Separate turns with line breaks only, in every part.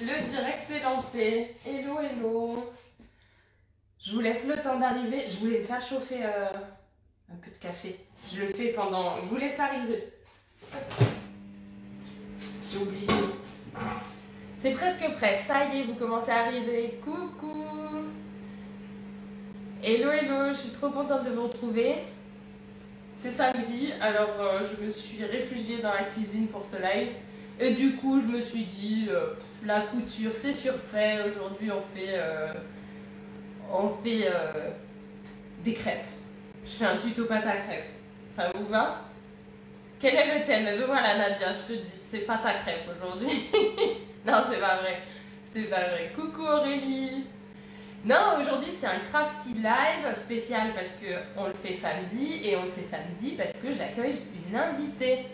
Le direct est lancé. Hello, hello. Je vous laisse le temps d'arriver. Je voulais me faire chauffer un peu de café. Je le fais pendant... Je vous laisse arriver. J'ai oublié. C'est presque prêt. Ça y est, vous commencez à arriver. Coucou. Hello, hello. Je suis trop contente de vous retrouver. C'est samedi, alors je me suis réfugiée dans la cuisine pour ce live. Et du coup, je me suis dit, la couture, c'est surfait. Aujourd'hui, on fait des crêpes. Je fais un tuto pâte à crêpes. Ça vous va? Quel est le thème? Eh ben voilà, Nadia, je te dis, c'est pâte à crêpes aujourd'hui. Non, c'est pas vrai. C'est pas vrai. Coucou Aurélie. Non, aujourd'hui c'est un crafty live spécial parce qu'on le fait samedi et on le fait samedi parce que j'accueille une invitée.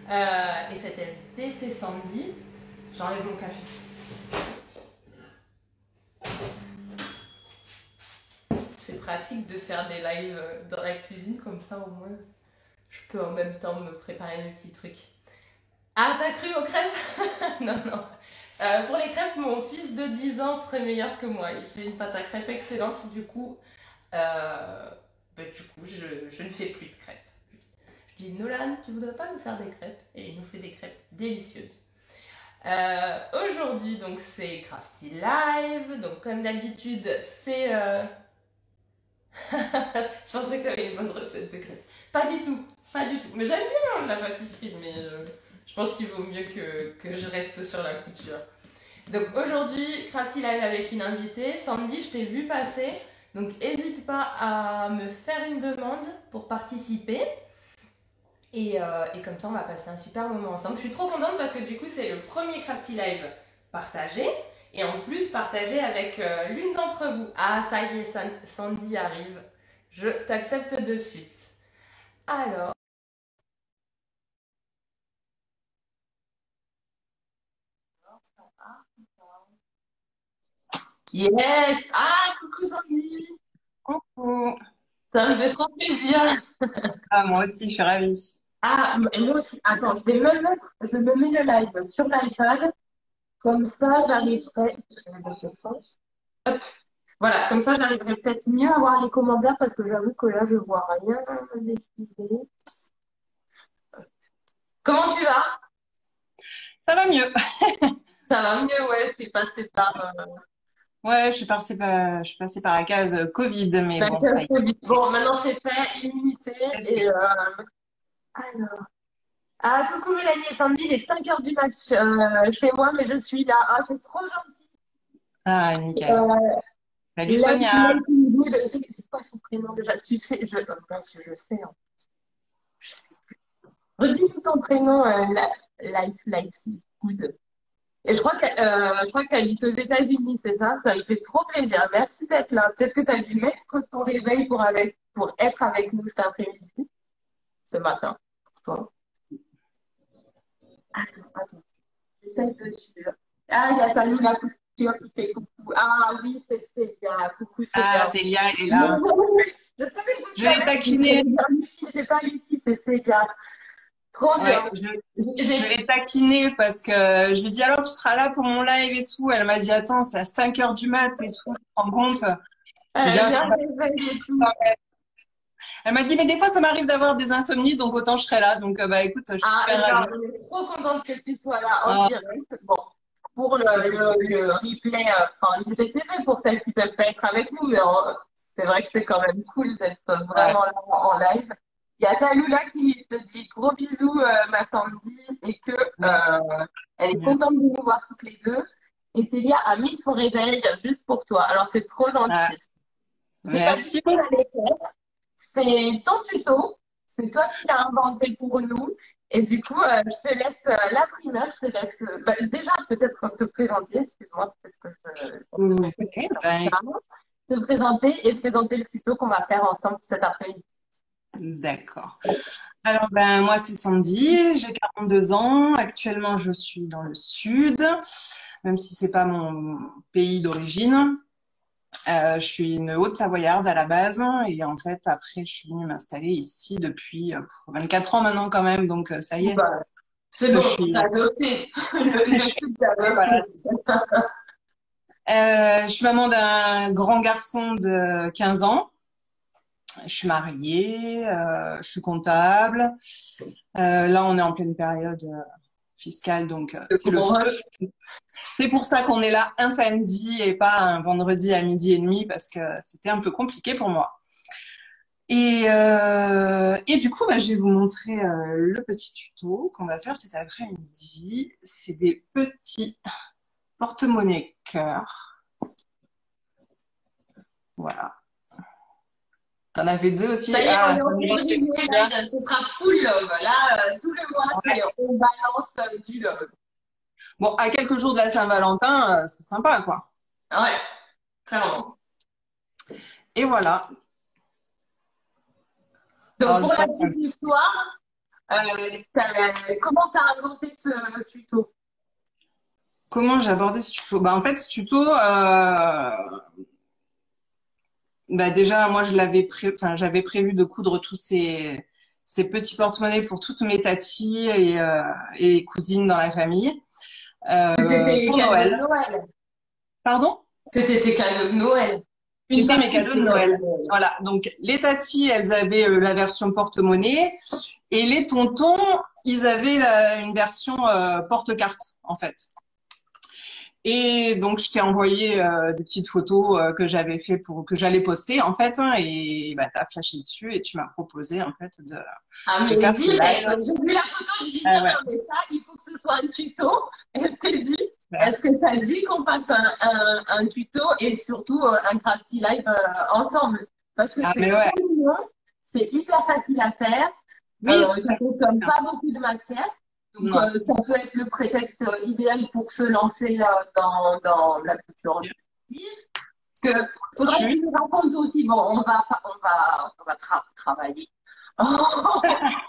Et cette invitée c'est Sandy. J'enlève mon café. C'est pratique de faire des lives dans la cuisine comme ça au moins. Je peux en même temps me préparer mes petits trucs. Ah, t'as cru aux crêpes? Non, non. Pour les crêpes, mon fils de 10 ans serait meilleur que moi. Il fait une pâte à crêpes excellente. Je ne fais plus de crêpes. Je dis, Nolan, tu voudrais pas nous faire des crêpes? Et il nous fait des crêpes délicieuses. Aujourd'hui, donc, c'est Crafty Live. Donc, comme d'habitude, c'est... Je pensais que tu avais une bonne recette de crêpes. Pas du tout. Pas du tout. Mais j'aime bien la pâtisserie, mais je pense qu'il vaut mieux que je reste sur la couture. Donc aujourd'hui, Crafty Live avec une invitée. Sandy, je t'ai vu passer. Donc n'hésite pas à me faire une demande pour participer. Et comme ça, on va passer un super moment ensemble. Je suis trop contente parce que du coup, c'est le premier Crafty Live partagé. Et en plus, partagé avec l'une d'entre vous. Ah, ça y est, Sandy arrive. Je t'accepte de suite. Alors... Yes! Ah, coucou Sandy!
Coucou.
Ça me fait trop plaisir!
Ah, moi aussi, je suis ravie.
Ah, moi aussi. Attends, je me mets le live sur l'iPad. Comme ça, j'arriverai. Hop. Voilà, comme ça, j'arriverai peut-être mieux à voir les commentaires parce que j'avoue que là, je vois rien d'écrire. Comment tu vas?
Ça va mieux.
Ça va mieux, ouais. T'es passé par
Ouais, je suis passée par la case Covid, mais
la
bon, ça
case
y
Covid. Bon, maintenant, c'est fait. Immunité. Et,
est.
alors. Ah, coucou Mélanie et Sandy, il est 5 heures du match chez moi, mais je suis là. Ah, c'est trop gentil.
Ah, nickel.
Euh,
Salut
Life,
Sonia.
life is good. C'est quoi son prénom déjà? Tu sais, parce que je sais. Hein. Redis-nous ton prénom, life is good. Et je crois que tu habites aux États-Unis, c'est ça? Ça me fait trop plaisir. Merci d'être là. Peut-être que tu as dû mettre ton réveil pour être avec nous cet après-midi, ce matin. Toi. Attends, j'essaie de suivre. Ah, il y a Talou la couture qui fait coucou. Ah oui, c'est Célia. Coucou
Ah,
Célia.
Célia, elle est
Je
là.
savais que je
Je l'ai
savais.
taquinée.
Lucie, c'est pas Lucie, c'est Célia. Trop
Ouais,
bien.
je l'ai taquinée parce que je lui ai dit alors tu seras là pour mon live et tout. Elle m'a dit attends, c'est à 5 heures du mat et tout, tu te rends compte? Je lui ai dit
Elle
ah, tu
vient
vas
réveil et tout.
pas. Elle m'a dit mais des fois ça m'arrive d'avoir des insomnies donc autant je serai là. Donc bah écoute, je suis
Ah, eh
super
ben,
ravie.
on est trop contente que tu sois là en
Ah,
direct. Bon, pour
c'est cool.
le replay, enfin, l'IGTV pour celles qui peuvent pas être avec nous, mais c'est vrai que c'est quand même cool d'être
Ouais.
vraiment là en live. Il y a Taloula qui te dit gros bisous, ma Sandy, et que elle est contente de nous voir toutes les deux. Et Célia a mis son réveil juste pour toi. Alors c'est trop
Ah,
gentil. J'ai pas dit
merci.
ce qu'on allait faire. C'est ton tuto. C'est toi qui l'as inventé pour nous. Et du coup, je te laisse la primeur. Je te laisse déjà peut-être te présenter. Excuse-moi, peut-être que
Ok, ben,
te présenter et présenter le tuto qu'on va faire ensemble cet après-midi.
d'accord. Alors, ben, moi, c'est Sandy, j'ai 42 ans. Actuellement, je suis dans le sud, même si c'est pas mon pays d'origine. Je suis une Haute-Savoyarde à la base. Et en fait, après, je suis venue m'installer ici depuis 24 ans maintenant quand même. Donc, ça y est.
C'est
que
bon,
je suis,
t'as adopté.
je
Le
suis,
truc, t'as
voilà.
adopté.
Je suis maman d'un grand garçon de 15 ans. Je suis mariée, je suis comptable. Là, on est en pleine période fiscale, donc
Le
c'est le
gros
feu.
rush.
C'est pour ça qu'on est là un samedi et pas un vendredi à 12h30 parce que c'était un peu compliqué pour moi. Et du coup, bah, je vais vous montrer le petit tuto qu'on va faire cet après-midi. C'est des petits porte-monnaie cœur. Voilà. T'en avais deux aussi.
Ça y est, on
Ah,
est en février, là, ce sera full love. Là, tous les mois,
ouais.
on balance du love.
Bon, à quelques jours de la Saint-Valentin, c'est sympa, quoi.
Ouais, clairement.
Et voilà.
Donc,
Alors,
pour la petite histoire, comment t'as inventé ce tuto?
comment j'ai abordé ce tuto? Bah, en fait, ce tuto, bah, déjà, moi, j'avais prévu de coudre tous ces petits porte-monnaies pour toutes mes tatis et cousines dans la famille,
C'était tes
pour
cadeaux de
Noël.
Noël.
Pardon?
C'était tes cadeaux de Noël. Une
C'était mes
partie de
cadeaux de
tes cadeaux
Noël.
de Noël.
Voilà. Donc, les tatis, elles avaient la version porte-monnaie et les tontons, ils avaient une version porte-carte, en fait. Et donc, je t'ai envoyé des petites photos que j'avais fait que j'allais poster, en fait, hein, et bah, t'as flashé dessus et tu m'as proposé, en fait,
Ah,
de
mais
faire ce
direct,
live.
j'ai vu la photo, j'ai dit
Ah
non,
ouais.
non, mais ça, il faut que ce soit un tuto. Et je t'ai dit,
Voilà.
est-ce que ça te dit qu'on fasse un tuto et surtout un crafty live ensemble? Parce que
Ah,
c'est
mais ouais.
trop mignon, c'est hyper facile à faire,
Oui,
ça
c'est
consomme pas beaucoup de matière. Donc,
non.
ça peut être le prétexte idéal pour se lancer dans la couture du cuir. Parce que faudrait que
Tu.
tu me racontes aussi, bon, on va travailler.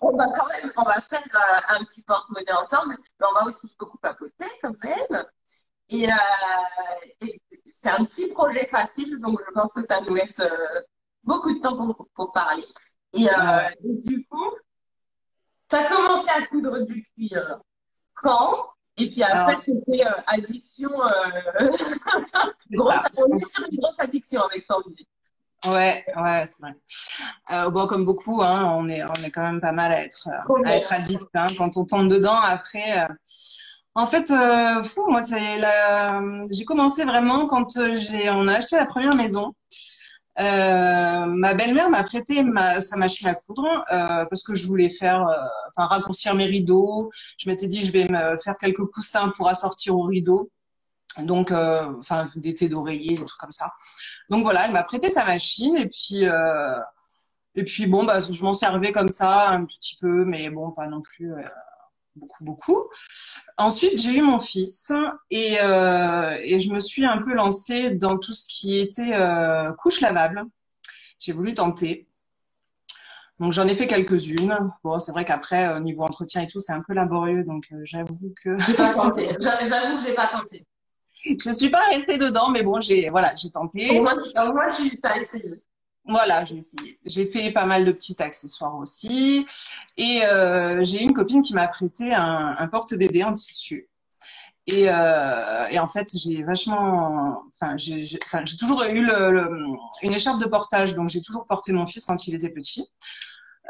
On va faire un petit porte-monnaie ensemble, mais on va aussi beaucoup papoter quand même. Et c'est un petit projet facile, donc je pense que ça nous laisse beaucoup de temps pour parler.
Ah ouais.
Et du coup, tu as commencé à coudre du cuir quand? Et puis après,
Alors,
c'était addiction.
c'est ça.
On est sur une grosse addiction avec Sandy.
Ouais, ouais, c'est vrai. Bon, comme beaucoup, hein, on est quand même pas mal à être addict, hein, quand on tombe dedans. Après, en fait, fou, moi, j'ai commencé vraiment quand on a acheté la première maison. Ma belle-mère m'a prêté sa machine à coudre parce que je voulais enfin, raccourcir mes rideaux. Je m'étais dit, je vais me faire quelques coussins pour assortir aux rideaux. Donc, enfin, des thés d'oreiller, des trucs comme ça. Donc voilà, elle m'a prêté sa machine et puis bon, bah, je m'en servais comme ça un petit peu, mais bon, pas non plus beaucoup, beaucoup. Ensuite, j'ai eu mon fils et je me suis un peu lancée dans tout ce qui était couche lavable. J'ai voulu tenter. Donc j'en ai fait quelques-unes. Bon, c'est vrai qu'après, au niveau entretien et tout, c'est un peu laborieux, donc j'avoue que
J'ai pas tenté. J'avoue que j'ai pas tenté.
je suis pas restée dedans, mais bon, j'ai tenté.
Au moins, tu as essayé.
Voilà, j'ai essayé. J'ai fait pas mal de petits accessoires aussi. Et j'ai une copine qui m'a prêté un porte-bébé en tissu. Et en fait, j'ai vachement, enfin, j'ai toujours eu une écharpe de portage, donc j'ai toujours porté mon fils quand il était petit.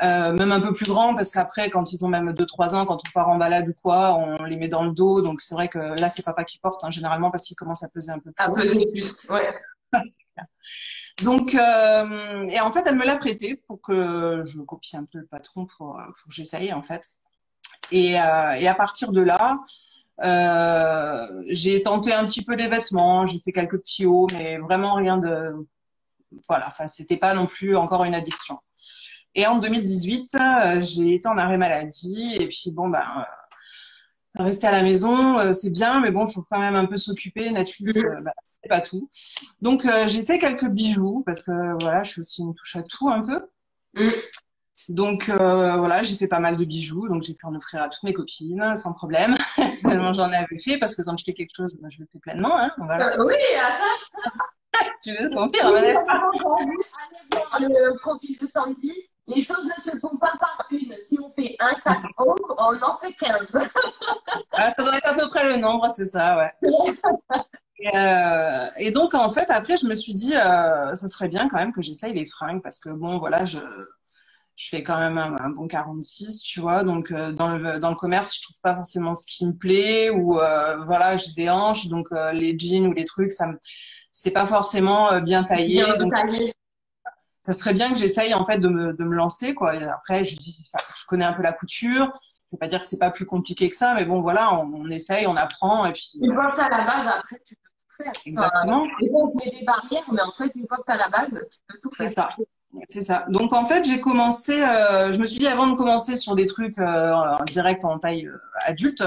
Même un peu plus grand, parce qu'après, quand ils ont même 2-3 ans, quand on part en balade ou quoi, on les met dans le dos. Donc c'est vrai que là, c'est papa qui porte, hein, généralement, parce qu'il commence à peser un peu
À
trop.
peser plus, ouais.
Donc, et en fait, elle me l'a prêté pour que je copie un peu le patron pour que j'essaye, en fait. Et à partir de là, j'ai tenté un petit peu les vêtements, j'ai fait quelques petits hauts, mais vraiment rien de, voilà, enfin, c'était pas non plus encore une addiction. Et en 2018, j'ai été en arrêt maladie, et puis bon, ben, rester à la maison, c'est bien, mais bon, faut quand même un peu s'occuper. Netflix, bah, c'est pas tout. Donc, j'ai fait quelques bijoux parce que voilà, je suis aussi une touche à tout un peu.
Mm.
Donc voilà, j'ai fait pas mal de bijoux, donc j'ai pu en offrir à toutes mes copines sans problème. Tellement j'en avais fait parce que quand je fais quelque chose, ben, je le fais pleinement. Hein, voilà.
Oui, à ça.
Tu veux
Si
confirmer,
vous n'avez
n'est-ce pas?
pas encore vu, allez voir le profil de Sandy. Les choses ne se font pas par une. Si on fait un sac home, on en fait 15.
Ah, ça doit être à peu près le nombre, c'est ça, ouais. Et donc, en fait, après, je me suis dit, ça serait bien quand même que j'essaye les fringues parce que, bon, voilà, je fais quand même un bon 46, tu vois. Donc, dans le commerce, je trouve pas forcément ce qui me plaît ou, voilà, j'ai des hanches. Donc, les jeans ou les trucs, c'est pas forcément bien
Bien
taillé. Donc,
taillé.
ça serait bien que j'essaye, en fait, de me lancer, quoi. Et après, je dis, enfin, je connais un peu la couture. Je vais pas dire que c'est pas plus compliqué que ça, mais bon, voilà, on essaye, on apprend et puis,
Une fois que tu as la base, après, tu peux tout faire. Enfin,
exactement.
des fois, on se met des barrières, mais en fait, une fois que tu as la base, tu peux tout
C'est
faire.
ça. C'est ça. Donc en fait, j'ai commencé, je me suis dit avant de commencer sur des trucs en direct en taille adulte,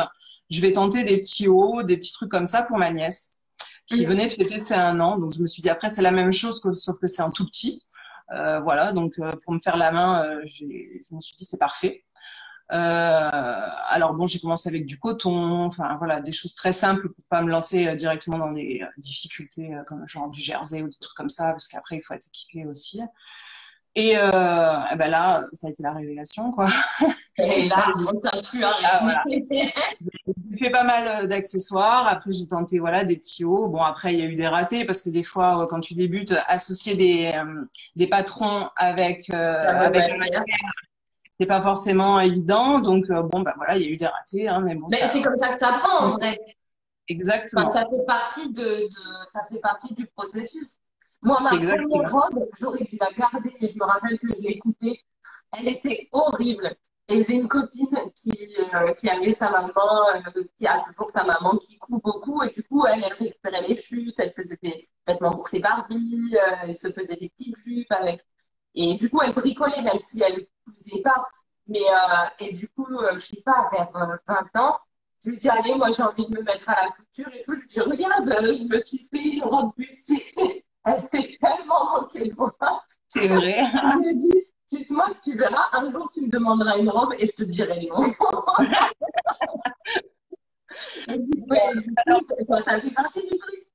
je vais tenter des petits hauts, des petits trucs comme ça pour ma nièce qui
Mhm.
venait de fêter ses 1 an. Donc je me suis dit après c'est la même chose sauf que c'est un tout petit. Voilà, donc pour me faire la main, je me suis dit c'est parfait. Alors bon, j'ai commencé avec du coton, enfin voilà, des choses très simples pour pas me lancer directement dans des difficultés comme genre du jersey ou des trucs comme ça, parce qu'après il faut être équipé aussi. Et ben là, ça a été la révélation, quoi.
Et
Là,
là, on t'a plus
voilà.
arrêté.
J'ai fait pas mal d'accessoires. Après, j'ai tenté, voilà, des petits hauts. Bon, après, il y a eu des ratés parce que des fois, quand tu débutes, associer des patrons
La bonne
avec la
matière.
c'est pas forcément évident. Donc, bon, bah voilà, il y a eu des ratés, hein, mais bon,
Mais c'est
ça,
comme ça que tu apprends, en vrai. Enfin,
exactement.
ça fait partie ça fait partie du processus. Moi,
C'est
ma première
exactement ça.
robe, j'aurais dû la garder, mais je me rappelle que je l'ai coupée. Elle était horrible. Et j'ai une copine qui avait sa maman, qui a toujours sa maman qui coud beaucoup. Et du coup, elle récupérait les chutes, elle faisait des vêtements pour ses Barbies, elle se faisait des petites jupes avec. Et du coup, elle bricolait, même si elle ne cousait pas. Mais, et du coup, je sais pas, vers 20 ans, je lui dis, allez, moi, j'ai envie de me mettre à la couture et tout. Je lui dis, regarde, je me suis fait une robe bustier. Elle s'est tellement moquée de moi.
C'est vrai.
Je lui ai dit, dites-moi que tu verras, un jour, tu me demanderas une robe et je te dirai non. Et du coup, ça fait partie du truc.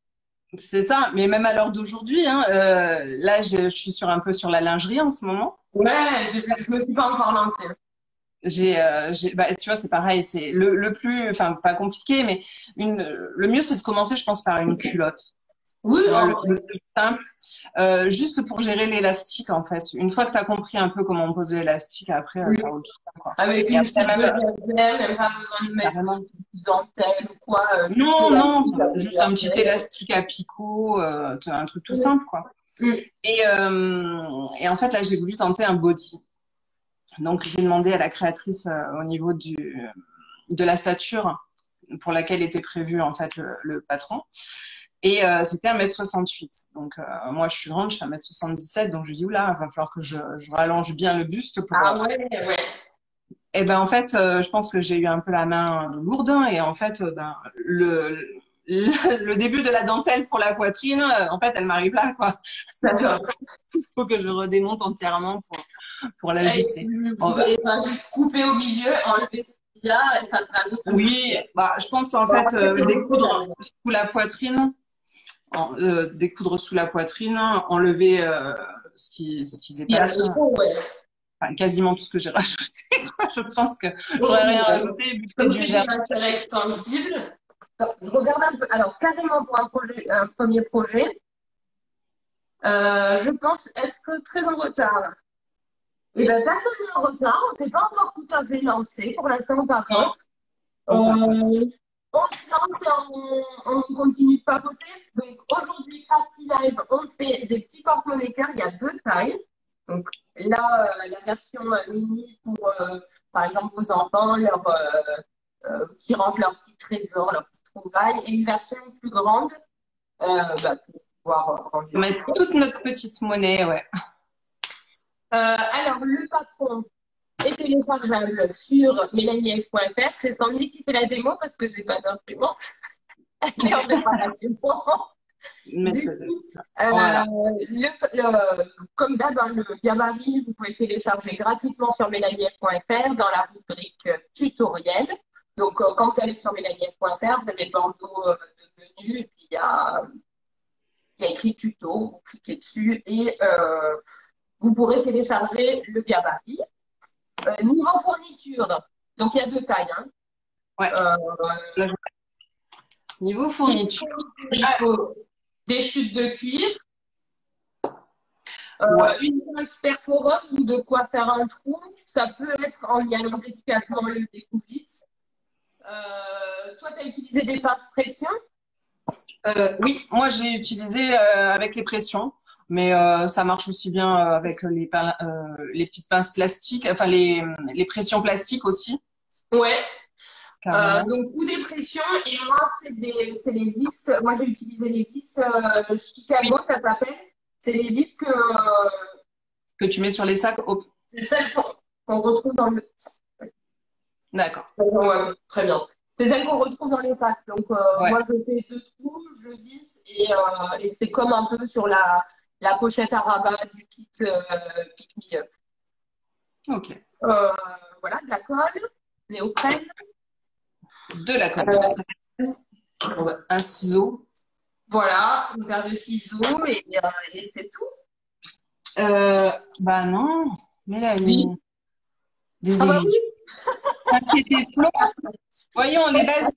C'est ça. Mais même à l'heure d'aujourd'hui, hein, là, je suis sur un peu sur la lingerie en ce moment.
Ouais, je me suis pas encore lancée.
Bah, tu vois, c'est pareil, c'est le plus, enfin, pas compliqué, mais le mieux, c'est de commencer, je pense, par une culotte.
Oui,
Tu vois,
en vrai.
le plus simple, juste pour gérer l'élastique, en fait. Une fois que tu as compris un peu comment on pose l'élastique, après, ça roule tout seul, quoi.
Avec
Et
une
après,
chute de
même,
gazelle, même pas besoin de mettre
carrément.
de dentelle ou quoi, juste
Non, non,
l'élastique avec
juste un petit
après.
élastique à picot, un truc tout simple, quoi.
Mm.
Et en fait, là, j'ai voulu tenter un body. Donc, j'ai demandé à la créatrice au niveau de la stature pour laquelle était prévu en fait le patron. Et c'était 1,68 m. Donc moi je suis grande, je fais 1,77 m, donc je dis oula, il va falloir que je rallonge bien le buste pour.
Ah ouais, ouais.
Et ben en fait, je pense que j'ai eu un peu la main lourde hein, et en fait, ben le début de la dentelle pour la poitrine, en fait, elle m'arrive là quoi.
D'accord.
Il faut que je redémonte entièrement pour l'ajuster.
Tu
Bon, bah,
voudrais pas juste couper au milieu, enlever ce qu'il y a et ça te rajoute une petite.
oui, bah je pense en
Bon,
fait
après, c'est beaucoup
découdre
d'ailleurs.
sous la poitrine. Découdre sous la poitrine, enlever ce qui
Il y a
dépasse,
le fond, ouais.
enfin, quasiment tout ce que j'ai rajouté. Je pense que j'aurais rien
Horrible.
rajouté vu que c'est
Comme
du
c'est
gel.
des matières extensibles, je regarde un peu. Alors, carrément pour un premier projet, je pense être très en retard. Et bien, personne n'est en retard. On ne s'est pas encore tout à fait lancé. Pour l'instant, par
Non,
contre.
on papote.
On se lance et on continue de papoter. Donc aujourd'hui, Crafty Live, on fait des petits porte-monnaie cœur. Il y a deux tailles. Donc là, la version mini pour, par exemple, vos enfants, qui rangent leurs petits trésors, leurs petites trouvailles, et une version plus grande pour pouvoir ranger
On
tout
met
ça.
toute notre petite monnaie, ouais.
Alors, le patron est téléchargeable sur mélanief.fr. C'est Sandy qui fait la démo parce que je n'ai pas d'imprimante. Elle est en réparation.
Mais,
Du coup,
voilà.
comme d'hab, hein, le gabarit, vous pouvez télécharger gratuitement sur mélanief.fr dans la rubrique tutoriel. Donc, quand vous allez sur mélanief.fr, vous avez le bandeau de menu et puis il y a écrit tuto, vous cliquez dessus et vous pourrez télécharger le gabarit. Niveau fourniture, donc il y a 2 tailles. Hein.
Ouais. Niveau fourniture.
Il faut des chutes de cuir, une pince perforeuse ou de quoi faire un trou. Ça peut être en liant délicatement le découvite. Toi, tu as utilisé des pinces pression?
Oui, moi j'ai utilisé avec les pressions, mais ça marche aussi bien avec les petites pinces plastiques, enfin les pressions plastiques aussi.
Ouais.
Carrément.
Donc, ou des pressions, et moi, c'est les vis. Moi, j'ai utilisé les vis Chicago, ça s'appelle. C'est les vis
Que tu mets sur les sacs.
c'est celles qu'on retrouve dans le.
D'accord.
Ouais, très bien. C'est celles qu'on retrouve dans les sacs. Donc,
Ouais.
moi, je fais 2 trous, je visse, et c'est comme un peu sur la pochette à rabat du kit Pick Me Up.
Ok.
Voilà, de la colle, néoprène.
De la colle. Un ciseau.
Voilà, une paire de ciseaux, et c'est tout.
Bah non, Mélanie.
Ah
Désolée.
bah oui.
T'inquiétez Flo. Voyons les bases.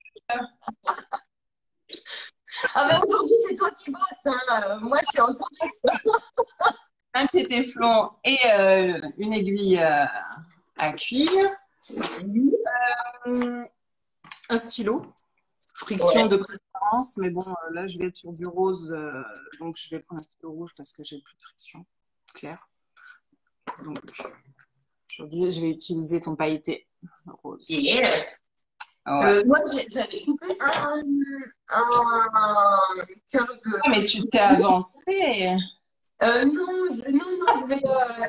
Ah ben aujourd'hui, c'est toi qui bosses. Hein. Moi, je suis en touriste.
Inquiétez Flo et une aiguille à cuir. Un stylo. Friction
Ouais.
de préférence, mais bon, là, je vais être sur du rose, donc je vais prendre un stylo rouge parce que j'ai plus de friction claire. Donc, aujourd'hui, je vais utiliser ton pailleté rose.
Yeah.
Ouais.
Moi, j'avais coupé un cœur de.
Ah, mais tu t'es avancé.
Non, je vais.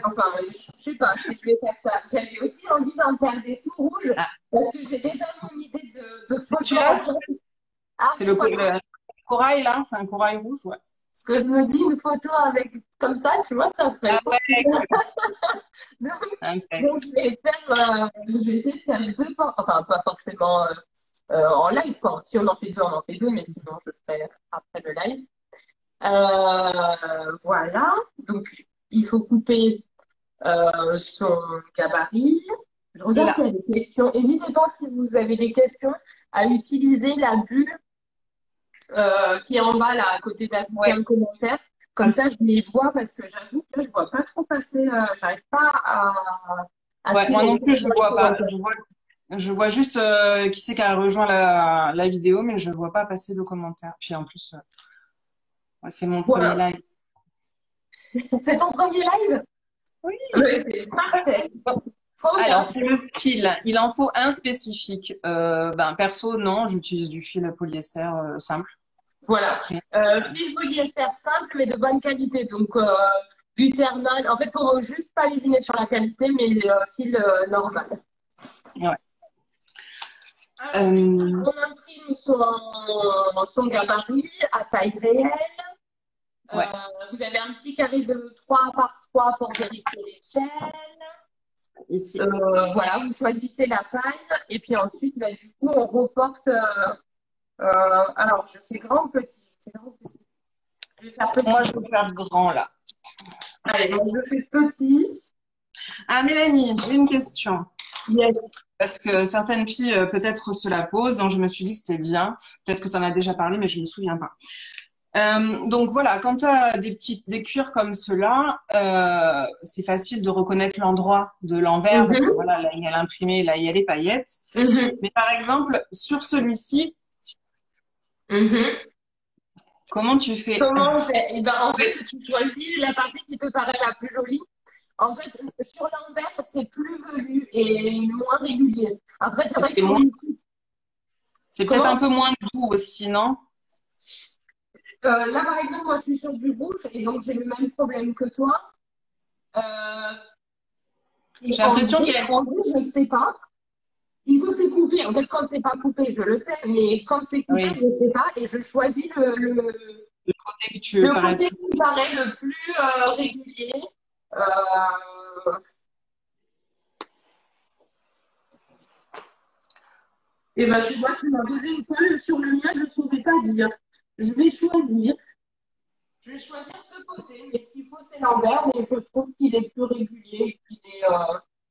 Enfin, je sais pas si je vais faire ça. J'avais aussi envie d'en faire des tout rouges
Ah,
parce que j'ai déjà mon idée de photo.
celui-là,
Ah,
c'est
c'est
le
quoi?
corail, là, enfin, corail rouge, ouais.
Parce que je me dis une photo avec comme ça, tu vois, ça serait
Ah
beau.
ouais,
Donc, je vais essayer de faire les 2 portes. Enfin, pas forcément en live, quoi. Si on en fait 2, on en fait 2, mais sinon, je ferai après le live. Voilà. Donc, il faut couper son gabarit. Je regarde s'il y
là.
a des questions. N'hésitez pas, si vous avez des questions, à utiliser la bulle qui est en bas, là, à côté d'ajouter
Ouais.
un commentaire. Comme ça, je les vois parce que j'avoue que je vois pas trop passer. J'arrive pas à
Ouais, moi
suivre
non plus, je
dans les
vois pas.
commentaires.
Je vois juste qui c'est qui a rejoint la vidéo, mais je vois pas passer de commentaires. Puis en plus, ouais, c'est mon premier
Voilà.
live.
C'est ton premier live?
Oui.
Oui, c'est parfait. Trop bien.
Alors, pour le fil, il en faut un spécifique. Ben, perso, non, j'utilise du fil polyester simple.
Voilà.
Après,
Fil polyester simple, mais de bonne qualité. Donc, du thermal. En fait, faut juste pas lésiner sur la qualité, mais fil normal.
ouais.
On imprime son gabarit à taille réelle.
Ouais.
Vous avez un petit carré de 3 par 3 pour vérifier l'échelle.
Ici.
Voilà, vous choisissez la taille. Et puis ensuite, bah, du coup, on reporte. Alors, je fais grand ou petit? Je fais grand ou petit? Je vais faire petit.
Moi, je vais faire grand là.
Allez, donc je fais petit.
Ah, Mélanie, j'ai une question.
Yes.
Parce que certaines filles, peut-être, se la posent, donc je me suis dit que c'était bien. Peut-être que tu en as déjà parlé, mais je me souviens pas. Donc voilà, quand tu as des cuirs comme ceux-là, c'est facile de reconnaître l'endroit de l'envers parce que voilà, là il y a l'imprimé, là il y a les paillettes. Mais par exemple, sur celui-ci, comment tu fais?
Comment on fait? Eh ben, en fait, tu choisis la partie qui te paraît la plus jolie. En fait, sur l'envers, c'est plus velu et moins régulier. Après, c'est vrai que sur ici.
C'est peut-être un peu moins doux aussi, non?
Là, par exemple, moi, je suis sur du rouge et donc j'ai le même problème que toi.
J'ai l'impression qu'il y a...
En rouge, je ne sais pas. Il faut que c'est coupé. En fait, quand c'est pas coupé, je le sais, mais quand c'est coupé, je ne sais pas et je choisis le
côté que tu veux
côté qui me paraît le plus régulier. Et ben, tu vois, tu m'as posé une colle sur le mien, je ne saurais pas dire. Je vais choisir. Je vais choisir ce côté, mais s'il faut, c'est l'envers, mais je trouve qu'il est plus régulier,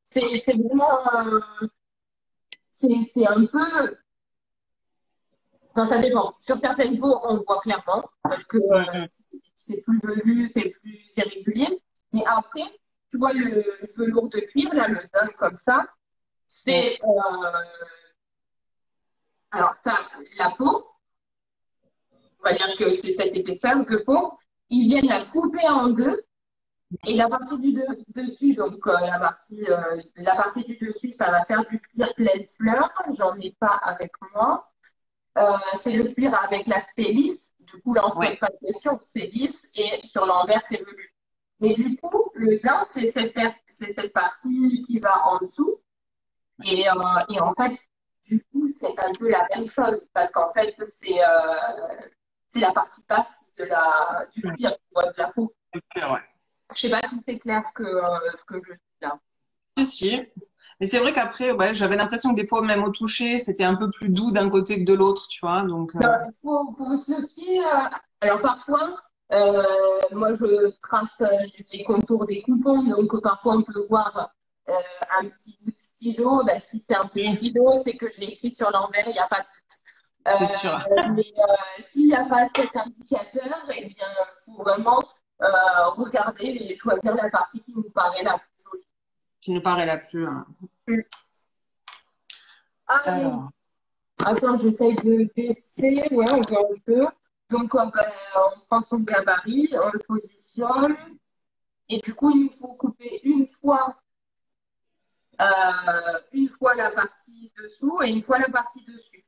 c'est vraiment, c'est un peu, enfin, ça dépend. Sur certaines peaux, on le voit clairement, parce que
Mhm.
c'est plus velu, c'est plus irrégulier. Mais après, tu vois le velours de cuir, là, le daim comme ça,
Mhm.
c'est, alors, t'as la peau, on va dire que c'est cette épaisseur de peau, ils viennent la couper en deux. Et la partie dessus, donc la partie du dessus, ça va faire du cuir pleine fleur. J'en ai pas avec moi. C'est le cuir avec l'aspect lisse. Du coup, là, on se pose
Ouais,
pas de question. C'est lisse et sur l'envers, c'est velu. Mais du coup, le daim, c'est cette partie qui va en dessous. Et en fait, du coup, c'est un peu la même chose parce qu'en fait, c'est la partie basse du
ouais,
cuir, tu vois, de la peau.
ouais.
Je sais pas si c'est clair ce que je dis là.
Si, si. Mais c'est vrai qu'après, ouais, j'avais l'impression que des fois, même au toucher, c'était un peu plus doux d'un côté que de l'autre, tu vois. Donc,
Non, faut se fier. Alors parfois, moi je trace les contours des coupons, donc parfois on peut voir un petit bout de stylo. Ben, si c'est un bout de
oui,
stylo, c'est que je l'ai écrit sur l'envers, il n'y a pas de doute.
c'est sûr.
Mais s'il n'y a pas cet indicateur, eh bien, il faut vraiment regarder et choisir la partie qui nous paraît la plus
Qui nous paraît la plus.
jolie. Allez,
Alors,
attends, j'essaye de baisser. Ouais, on voit un peu. Donc, on prend son gabarit, on le positionne. Et du coup, il nous faut couper une fois la partie dessous et une fois la partie dessus.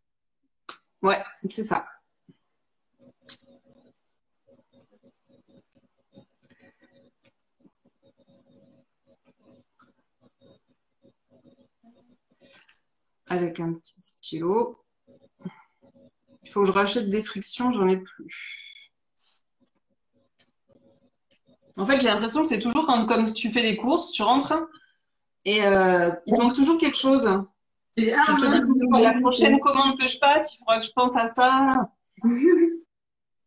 ouais, c'est ça. Avec un petit stylo. Il faut que je rachète des frictions, j'en ai plus. En fait, j'ai l'impression que c'est toujours comme tu fais les courses, tu rentres et il te manque toujours quelque chose.
C'est
Tu te dis, pour la prochaine commande que je passe, il faudra que je pense à ça.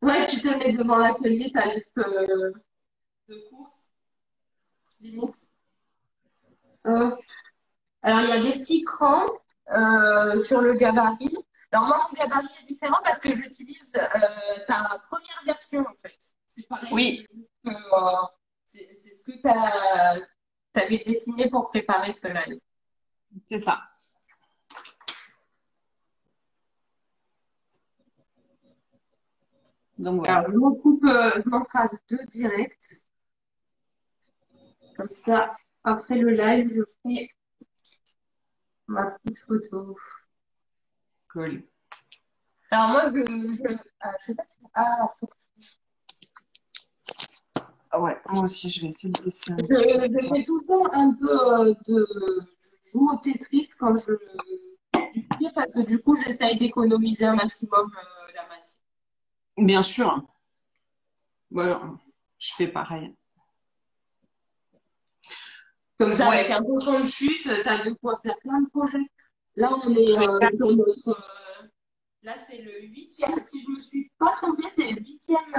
ouais, tu te mets devant l'atelier, ta liste de courses, limite. Euh, Alors, il y a des petits crans sur le gabarit. Alors, moi, mon gabarit est différent parce que j'utilise ta première version, en fait. C'est pareil,
Oui,
c'est ce que tu avais dessiné pour préparer ce live.
c'est ça. Donc
Alors,
voilà.
je m'en trace deux directs. Comme ça, après le live, je fais ma petite photo.
Cool.
Alors, moi, je sais pas si. Ah, faut que
Ah ouais, moi aussi, je vais essayer de laisser un petit peu.
je fais tout le temps un peu je joue au Tetris quand je du cuir parce que du coup j'essaye d'économiser un maximum la matière.
Bien sûr. Voilà, je fais pareil.
Comme ça, avec
Ouais,
un pochon de chute, t'as de quoi faire plein de projets. Là, on est
très bien.
sur notre. Là, c'est le huitième. Si je me suis pas trompée, c'est le huitième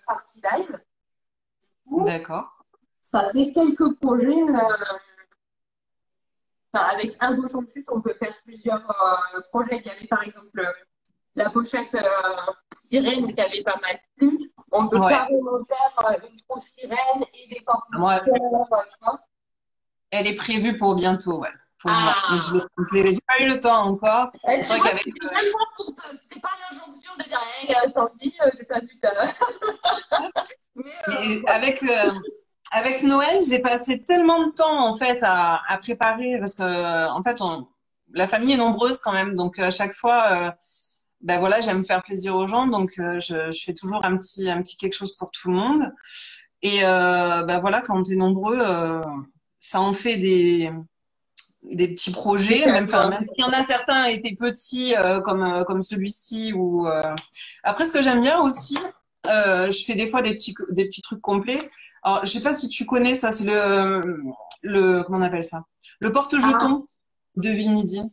partie live. Où
D'accord.
ça fait quelques projets. Enfin, avec un pochon de chute, on peut faire plusieurs projets. Il y avait par exemple la pochette sirène qui avait pas mal plu. On peut
Ouais.
carrément faire une trousse sirène et des
Moi,
porte-marqueurs, tu vois.
elle est prévue pour bientôt, ouais. Pour moi. Mais je
Ah,
j'ai pas eu le temps encore. C'est
tu
vrai
vois,
qu'avec
c'était pas l'injonction de dire, hey, Sandy, j'ai pas vu ta. Mais
mais
voilà.
avec Noël, j'ai passé tellement de temps en fait à préparer parce que en fait la famille est nombreuse quand même, donc à chaque fois ben voilà, j'aime faire plaisir aux gens, donc je fais toujours un petit quelque chose pour tout le monde. Et ben voilà, quand on est nombreux, ça en fait des petits
C'est
projets, même
cadeau,
enfin
hein.
même s'il y en a certains étaient petits comme celui-ci ou après ce que j'aime bien aussi, je fais des fois des petits trucs complets. Alors je sais pas si tu connais ça, c'est le comment on appelle ça, le
Ah,
porte-jeton de Vinidi. Donc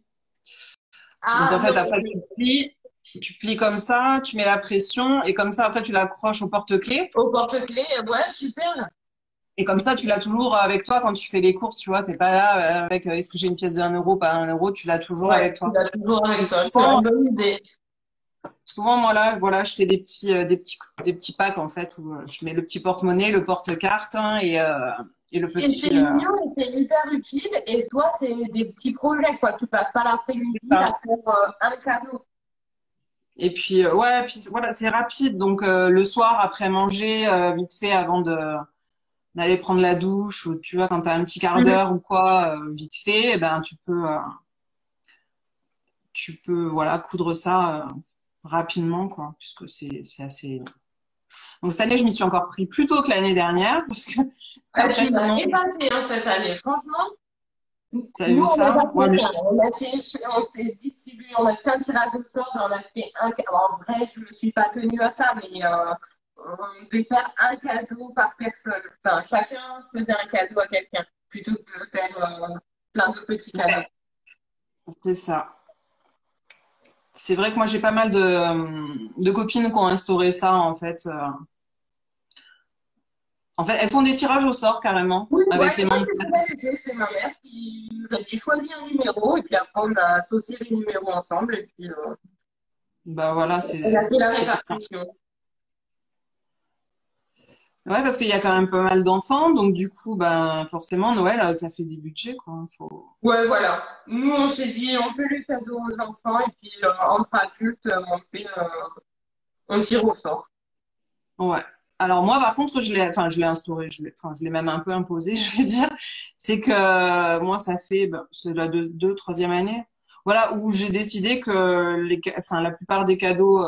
ah
en fait
non,
après tu plies Tu plies comme ça, tu mets la pression et comme ça, après, tu l'accroches au porte-clés.
Au porte-clés, ouais, super.
Et comme ça, tu l'as toujours avec toi quand tu fais les courses, tu vois. T'es pas là avec est-ce que j'ai une pièce de 1 euro, pas 1 euro, tu l'as toujours
Ouais,
avec
tu
toi.
l'as toujours avec
Donc,
toi. C'est une bonne idée.
souvent, moi là, voilà, je fais des petits packs en fait où je mets le petit porte-monnaie, le porte-carte hein, et le
Et c'est
petit.
mignon et c'est hyper utile. Et toi, c'est des petits projets, quoi. Tu passes pas l'après-midi à
Ça.
faire un cadeau.
Et puis ouais, puis voilà, c'est rapide. Donc le soir après manger, vite fait avant de d'aller prendre la douche ou tu vois quand t'as un petit quart
Mhm.
d'heure ou quoi, vite fait, eh ben tu peux voilà coudre ça rapidement quoi, puisque c'est assez. Donc cette année, je m'y suis encore pris plus tôt que l'année dernière parce que après
Tu m'as
sinon,
épaté hein, cette année. Franchement,
t'as
nous,
vu
on n'a
ça?
pas
Ouais,
fait
mais
ça. On s'est distribué, on a fait un tirage au sort et on a fait un cadeau. En vrai, je ne me suis pas tenue à ça, mais on devait faire un cadeau par personne. Enfin, chacun faisait un cadeau à quelqu'un plutôt que de faire plein de petits cadeaux.
ouais, c'est ça. C'est vrai que moi j'ai pas mal de copines qui ont instauré ça en fait. En fait, elles font des tirages au sort carrément
Oui, ouais,
avec les
moi,
membres.
c'est ce qu'on avait fait chez ma mère qui nous a dit choisir un numéro et puis après on a associé les numéros ensemble et puis
Bah voilà,
on a fait la
c'est ça.
répartition.
Ouais, parce qu'il y a quand même pas mal d'enfants, donc du coup, ben forcément Noël, ça fait des budgets quoi. Faut...
Ouais, voilà. Nous, on s'est dit, on fait les cadeaux aux enfants et puis entre adultes, on tire au sort.
Ouais. Alors moi, par contre, je l'ai instauré, je l'ai même un peu imposé, je vais dire. C'est que moi, ça fait, ben, c'est la troisième année, voilà, où j'ai décidé que la plupart des cadeaux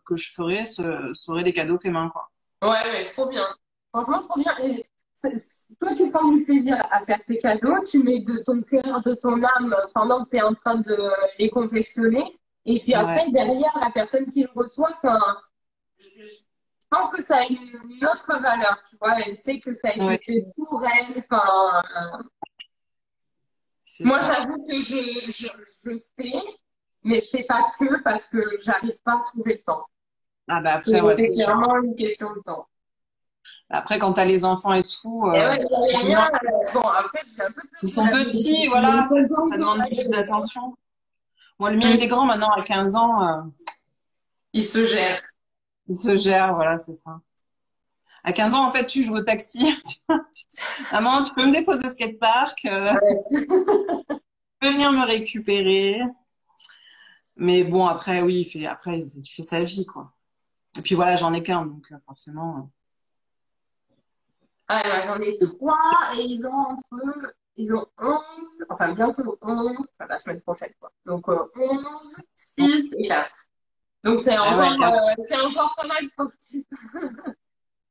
que je ferais seraient des cadeaux faits main, quoi.
Ouais, ouais, trop bien. Franchement, trop bien. Et toi, tu prends du plaisir à faire tes cadeaux, tu mets de ton cœur, de ton âme pendant que tu es en train de les confectionner. Et puis
Ouais,
après, derrière, la personne qui le reçoit, enfin, je pense que ça a une autre valeur, tu vois. Elle sait que ça a été
ouais,
fait pour elle. Enfin,
c'est
moi,
ça.
j'avoue que je fais, mais je fais pas que parce que j'arrive pas à trouver le temps.
Ah bah après, ouais,
C'est
c'est sûr.
clairement une question de temps.
Après, quand t'as les enfants et tout,
Et ouais, les
moi,
miens, bon, après, j'ai un peu peur
ils
de
sont
la
petits,
vérité. Ils
voilà,
sont pas
ça
encore
demande plus
âgés.
d'attention. Moi, le mien, il est
Mm.
grand maintenant, à 15 ans,
Ils se gèrent.
il se gère, voilà, c'est ça. À 15 ans, en fait, tu joues au taxi. Maman, tu peux me déposer au skatepark,
Ouais.
tu peux venir me récupérer. Mais bon, après, oui, il fait sa vie, quoi. Et puis voilà, j'en ai qu'un, donc forcément.
Ah, moi, j'en ai trois et ils ont 11, enfin bientôt 11, enfin la semaine prochaine, quoi. Donc 11, 6 et 4. Donc
Ah ouais,
c'est encore pas mal sportif.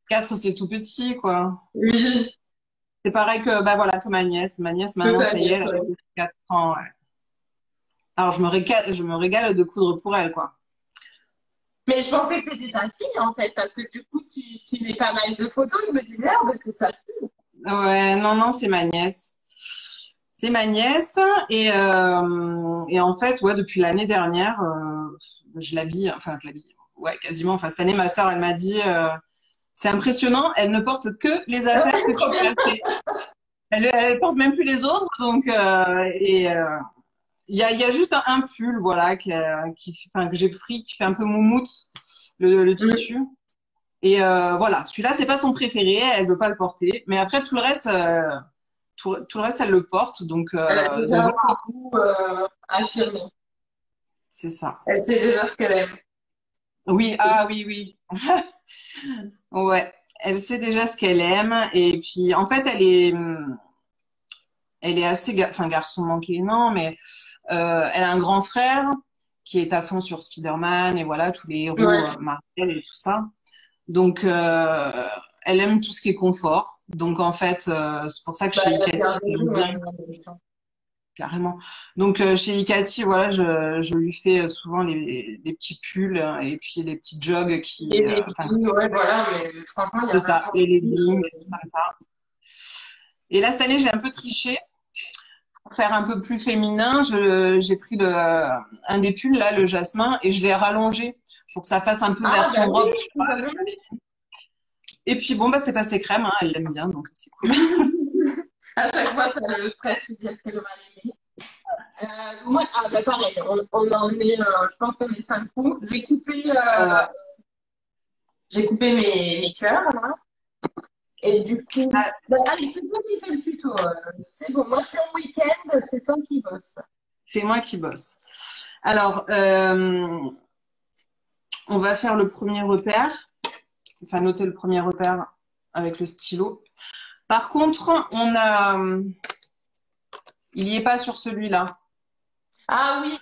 4, c'est tout petit, quoi.
Oui,
C'est pareil que, bah voilà, que ma nièce. Ma nièce,
que
maintenant,
ta
ça y est,
nièce,
elle a
ouais.
4 ans, ouais. Alors, je me régale de coudre pour elle, quoi.
Mais je pensais que c'était ta fille, en fait, parce que du coup, tu mets pas mal de photos. Je me disais, ah, parce que ça.
Ouais, non, non, c'est ma nièce. C'est ma nièce et en fait, ouais, depuis l'année dernière, je l'habille, ouais, quasiment. Enfin, cette année, ma sœur, elle m'a dit, c'est impressionnant, elle ne porte que les affaires que
Trop
tu lui
bien.
as fait. Elle porte même plus les autres, donc il y a juste un pull, voilà, enfin, que j'ai pris, qui fait un peu moumoute, le tissu. Et voilà, celui-là, c'est pas son préféré, elle veut pas le porter, mais après tout le reste. Tout le reste, elle le porte,
Elle a déjà
donc voilà,
ses goûts affirmés.
c'est ça.
Elle sait déjà ce qu'elle aime.
Oui, ah oui, oui. Ouais, elle sait déjà ce qu'elle aime. Et puis, en fait, elle est assez, enfin, garçon manqué, non, mais elle a un grand frère qui est à fond sur Spider-Man et voilà, tous les héros
Ouais.
Marvel et tout ça. Donc, elle aime tout ce qui est confort. Donc, en fait, c'est pour ça que
Bah,
chez
elle a bien
Ikati, j'aime
raison,
bien. Carrément. Donc chez Ikati, voilà, je lui fais souvent les petits pulls et puis les petits jogs
Et
qui,
les
enfin,
leggings, ouais, voilà, mais franchement, il n'y a
c'est
rien
ça,
de
les
plus.
leggings, et tout ça. Et là cette année j'ai un peu triché Pour faire un peu plus féminin, j'ai pris un des pulls, là, le jasmin, et je l'ai rallongé pour que ça fasse un peu
Ah, bah
version
oui,
robe.
vous avez
Et puis bon, bah c'est passé crème, hein, elle l'aime bien, donc c'est cool.
à chaque fois, t'as le stress, tu dis est-ce qu'elle va l'aimer. Moi, ah, bah, pareil, on en est, je pense qu'on est 5 coups.
Ouais.
J'ai coupé mes cœurs, là. Et du coup, bah, allez, c'est toi qui fais le tuto. C'est bon, moi je suis en week-end, c'est toi qui bosse.
C'est moi qui bosse. Alors, on va faire le premier repère, enfin noter le premier repère avec le stylo. Par contre, il y est pas sur celui-là.
Ah oui,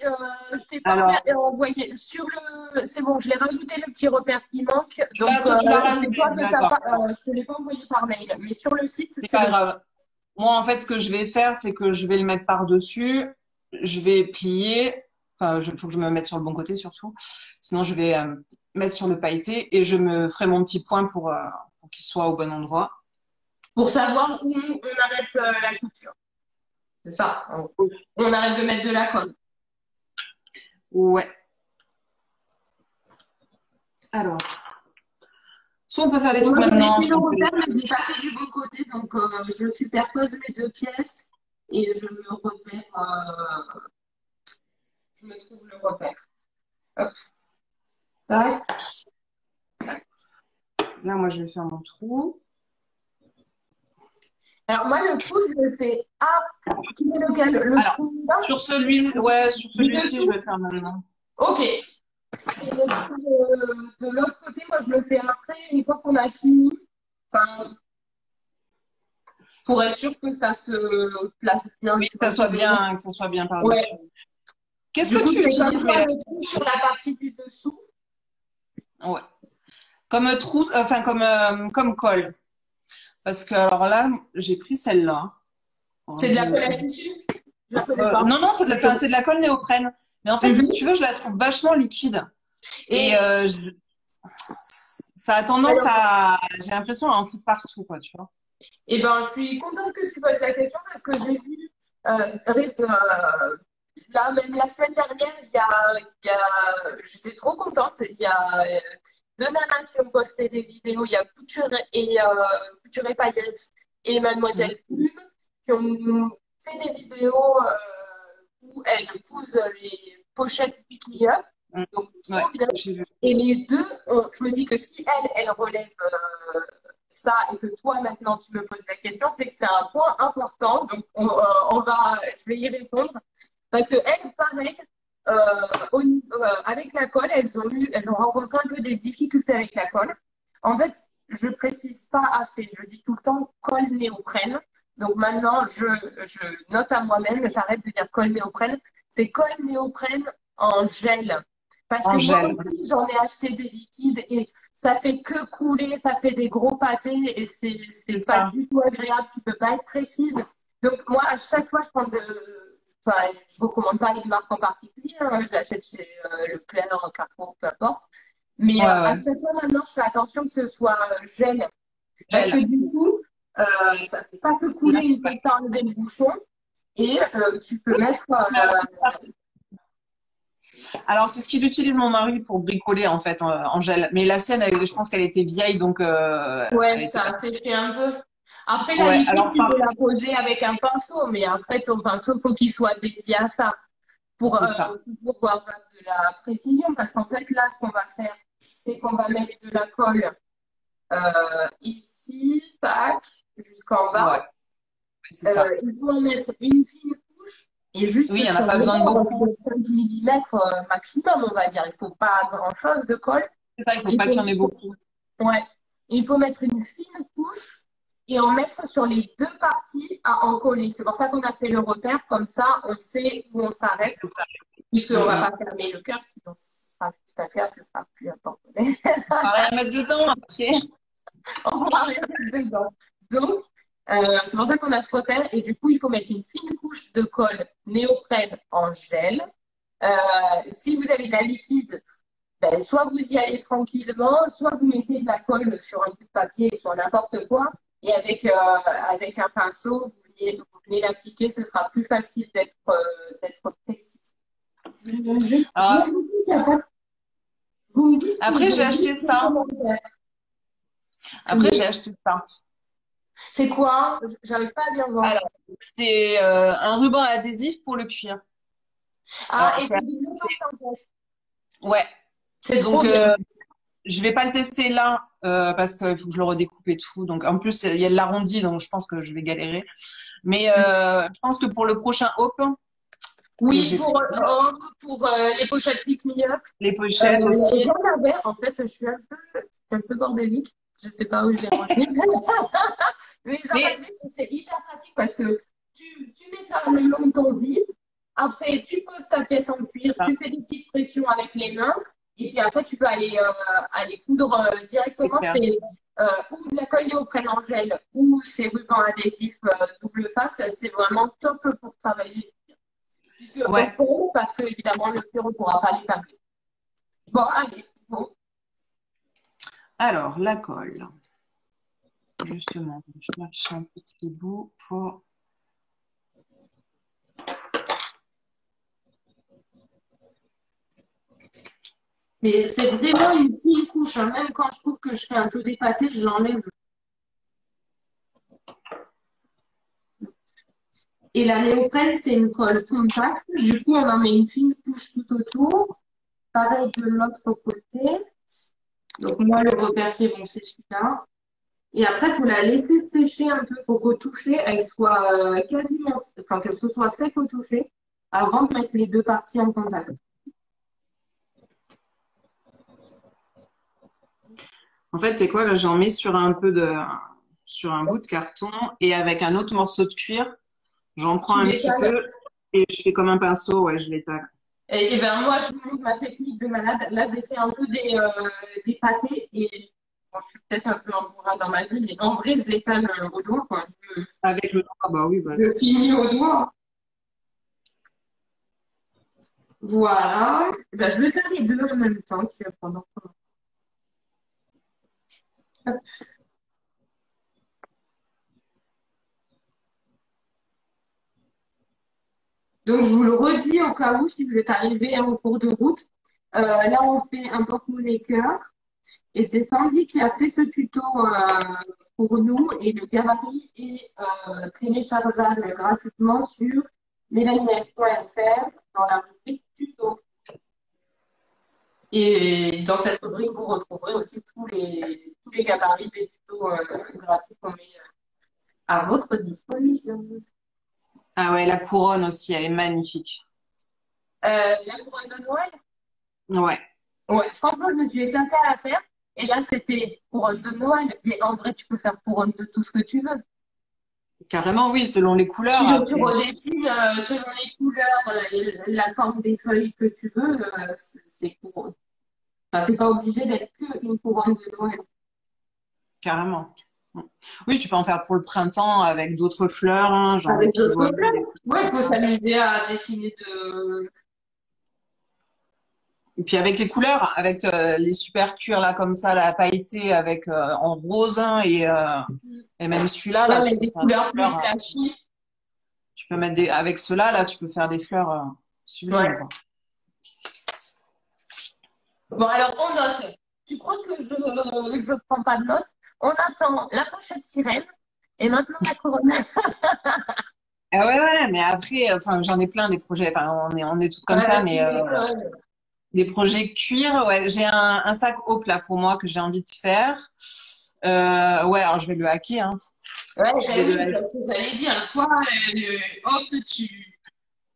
je t'ai pas
Alors,
envoyé sur le. C'est bon, je l'ai rajouté le petit repère qui manque. Donc,
toi, tu l'as
c'est
rajouté,
toi que t'as
d'accord.
pas. Je te l'ai pas envoyé par mail, mais sur le site,
C'est
c'est
pas
bon.
grave. Moi, en fait, ce que je vais faire, c'est que je vais le mettre par-dessus. Je vais plier. Enfin, il faut que je me mette sur le bon côté surtout. Sinon, je vais mettre sur le pailleté et je me ferai mon petit point pour qu'il soit au bon endroit.
Pour savoir où on arrête la couture. C'est ça. On arrête de mettre de la colle.
Ouais. Alors, soit on peut faire les trucs
Moi, j'en ai
maintenant,
fait le
soit on peut les
repère,
faire.
mais je l'ai pas fait du bon côté. Donc, je superpose les deux pièces et je me repère. Je me trouve le repère. Hop. Tac.
Là, moi, je vais faire mon trou.
Alors, moi, le trou, je le fais. Ah, qui c'est lequel? Le
Alors,
trou là?
sur
Du
celui-ci, je
dessous?
vais le faire maintenant.
Ok. Et le trou de l'autre côté, moi, je le fais après, une fois qu'on a fini. Enfin, pour être sûr que ça se place bien,
Oui,
tu vois ce que je veux dire?
que ça soit bien
Ouais.
par-dessus. Qu'est-ce
Du
que
coup,
tu
c'est comme
utilises,
ça
mais
le trou sur la partie du dessous.
ouais. Comme trou, enfin comme colle. Parce que alors là, j'ai pris celle-là.
C'est de la colle à tissu? Je la connais pas.
Non, non, enfin, c'est de la colle néoprène. Mais en fait, si
Mhm.
tu veux, je la trouve vachement liquide. Et
Et
ça a tendance
alors,
j'ai l'impression à en foutre partout, quoi, tu vois.
eh ben, je suis contente que tu poses la question parce que j'ai vu là, même la semaine dernière, j'étais trop contente. Il y a deux nanas qui ont posté des vidéos. Il y a Couture et Paillettes et
Mhm.
Mademoiselle Plume qui ont fait des vidéos où elles cousent les pochettes pick-me-up.
Mhm.
Donc,
Ouais,
trop bien.
j'ai vu.
Et les deux, je me dis que si elle relève ça et que toi maintenant tu me poses la question, c'est que c'est un point important. Donc je vais y répondre parce que elles, pareil, avec la colle, elles ont rencontré un peu des difficultés avec la colle. En fait, je précise pas assez. Je dis tout le temps colle néoprène. Donc maintenant, je note à moi-même, j'arrête de dire colle néoprène. C'est colle néoprène en gel. Parce que moi
Angèle.
aussi, j'en ai acheté des liquides et ça fait que couler, ça fait des gros pâtés et
C'est
c'est pas
ça.
du tout agréable, tu peux pas être précise. Donc moi, à chaque fois, enfin, je recommande pas une marque en particulier, hein, je l'achète chez Leclerc, Carrefour, peu importe. Mais
Ouais,
à
ouais.
chaque fois maintenant, je fais attention que ce soit gel. Parce que
Gel.
du coup, ça fait pas que couler une fois que t'as enlevé le bouchon et tu peux mettre
Alors, c'est ce qu'il utilise mon mari pour bricoler, en fait, en gel. Mais la sienne, je pense qu'elle était vieille, donc
ouais,
elle était
ça
pas.
a séché un peu. Après, la
Ouais,
liquide,
alors
tu peux la poser avec un pinceau, mais après, ton pinceau, faut qu'il soit dédié à ça
c'est ça.
pour avoir de la précision. Parce qu'en fait, là, ce qu'on va faire, c'est qu'on va mettre de la colle ici, tac, jusqu'en
Ouais,
bas.
c'est ça.
Il faut en mettre une fine couche et
Oui,
juste
il n'y en a
sur
pas
le
besoin de
bord,
beaucoup.
c'est 5 millimètres maximum, on va dire. Il faut pas grand-chose de colle.
C'est ça, il faut
Il
pas qu'il
faut
y en ait beaucoup.
Ouais. Il faut mettre une fine couche et en mettre sur les deux parties à en coller. C'est pour ça qu'on a fait le repère, comme ça on sait où on s'arrête,
C'est ça.
puisqu'on va
Mm, mm.
pas fermer le cœur, sinon ce sera juste à faire, ce sera plus important.
On va rien mettre dedans après.
On ne pourra rien mettre dedans. Donc, c'est pour ça qu'on a ce repère et du coup, il faut mettre une fine couche de colle néoprène en gel. Euh, Si vous avez de la liquide, ben, soit vous y allez tranquillement, soit vous mettez de la colle sur un bout de papier, sur n'importe quoi, et avec un pinceau, vous
venez l'appliquer, ce sera plus facile d'être précis.
Alors,
Vous me dites si
après,
vous
j'ai
avez
acheté
des
ça.
commentaires.
Après, j'ai acheté ça.
C'est quoi? J'arrive pas à bien voir.
Alors, c'est un ruban adhésif pour le cuir.
Ah,
Alors,
et c'est du synthèse.
ouais.
C'est trop
Donc,
bien.
je vais pas le tester là parce qu'il faut que je le redécoupe et tout. Donc, en plus, il y a de l'arrondi, donc je pense que je vais galérer. Mais je pense que pour le prochain Hope, que
Oui,
j'ai pris,
pour les pochettes pick-me-up.
les pochettes aussi.
J'en avais, en fait, je suis un peu bordélique. Je sais pas où je l'ai rangé. Mais j'en
Mais
avais, et c'est hyper pratique parce que tu mets ça le long de ton zip. Après, tu poses ta pièce en cuir,
ah,
tu fais des petites pressions avec les mains. Et puis après, tu peux aller coudre
c'est
directement.
clair.
C'est ou de la colle néoprène en gel ou ces rubans adhésifs double face. C'est vraiment top pour travailler. Puisque,
Ouais.
parce que évidemment, le cuir, on ne pourra pas les fermer. Bon, allez, bon.
Alors, la colle. Justement, je cherche un petit bout pour.
Mais c'est vraiment une fine couche, hein. Même quand je trouve que je fais un peu d'épaté, je l'enlève. Et la néoprène, c'est une colle compacte. Du coup, on en met une fine couche tout autour. Pareil de l'autre côté. Donc, moi, le repère qui est bon, c'est celui-là. Et après, il faut la laisser sécher un peu. Il faut qu'au toucher, elle soit quasiment, enfin, que ce soit sec au toucher avant de mettre les deux parties en contact.
En fait, c'est quoi? Là, j'en mets sur sur un bout de carton et avec un autre morceau de cuir, j'en prends
Tu
un petit
l'étales.
peu et je fais comme un pinceau, ouais, je l'étale.
Et ben moi, je vous montre ma technique de malade. Là, j'ai fait un peu des pâtés et bon, je suis peut-être un peu en bourrin dans ma vie, mais en vrai, je l'étale au doigt, quoi.
Avec le doigt, bah oui, bah.
Je finis au doigt. Voilà. Ben, je vais faire les deux en même temps, qui va prendre. Hop. Donc, je vous le redis au cas où, si vous êtes arrivé en cours de route. Là, on fait un porte-monnaie cœur. Et c'est Sandy qui a fait ce tuto pour nous. Et le gabarit est téléchargeable gratuitement sur mélanief.fr dans la rubrique tuto. Et dans cette rubrique, vous retrouverez aussi tous les gabarits des tutos gratuits qu'on met à votre disposition.
Ah ouais, la couronne aussi, elle est magnifique.
La couronne de Noël?
Ouais,
Ouais, franchement, je me suis éclatée à la faire. Et là, c'était couronne de Noël. Mais en vrai, tu peux faire couronne de tout ce que tu veux.
carrément, oui, selon les couleurs
Tu
après.
redessines selon les couleurs, la forme des feuilles que tu veux. C'est couronne. Enfin, c'est pas obligé d'être qu'une couronne de Noël.
Carrément. Oui, tu peux en faire pour le printemps avec d'autres fleurs, hein, genre des
Avec d'autres
pivoines.
couleurs. Ouais, il faut s'amuser à dessiner de.
Et puis avec les couleurs, avec les super cuirs là comme ça, la pailletée avec en rose hein, et même celui-là
Ouais,
là, tu
avec
peux
des
faire des
couleurs plus
fleurs.
flashy.
Tu peux mettre des avec cela là, tu peux faire des fleurs sublimes
Ouais.
quoi.
Bon, alors, on note. Tu crois que je prends pas de notes? On attend la pochette sirène et maintenant la couronne.
Ah ouais ouais, mais après, enfin j'en ai plein des projets. Enfin on est toutes comme ça,
Ouais,
mais
tu m'étonnes.
des projets cuir. Ouais, j'ai un sac Hope là pour moi que j'ai envie de faire. Ouais, alors je vais le hacker. Hein.
Ouais,
Je vais le
oui,
hacker.
parce que ça allait dire, toi, hop,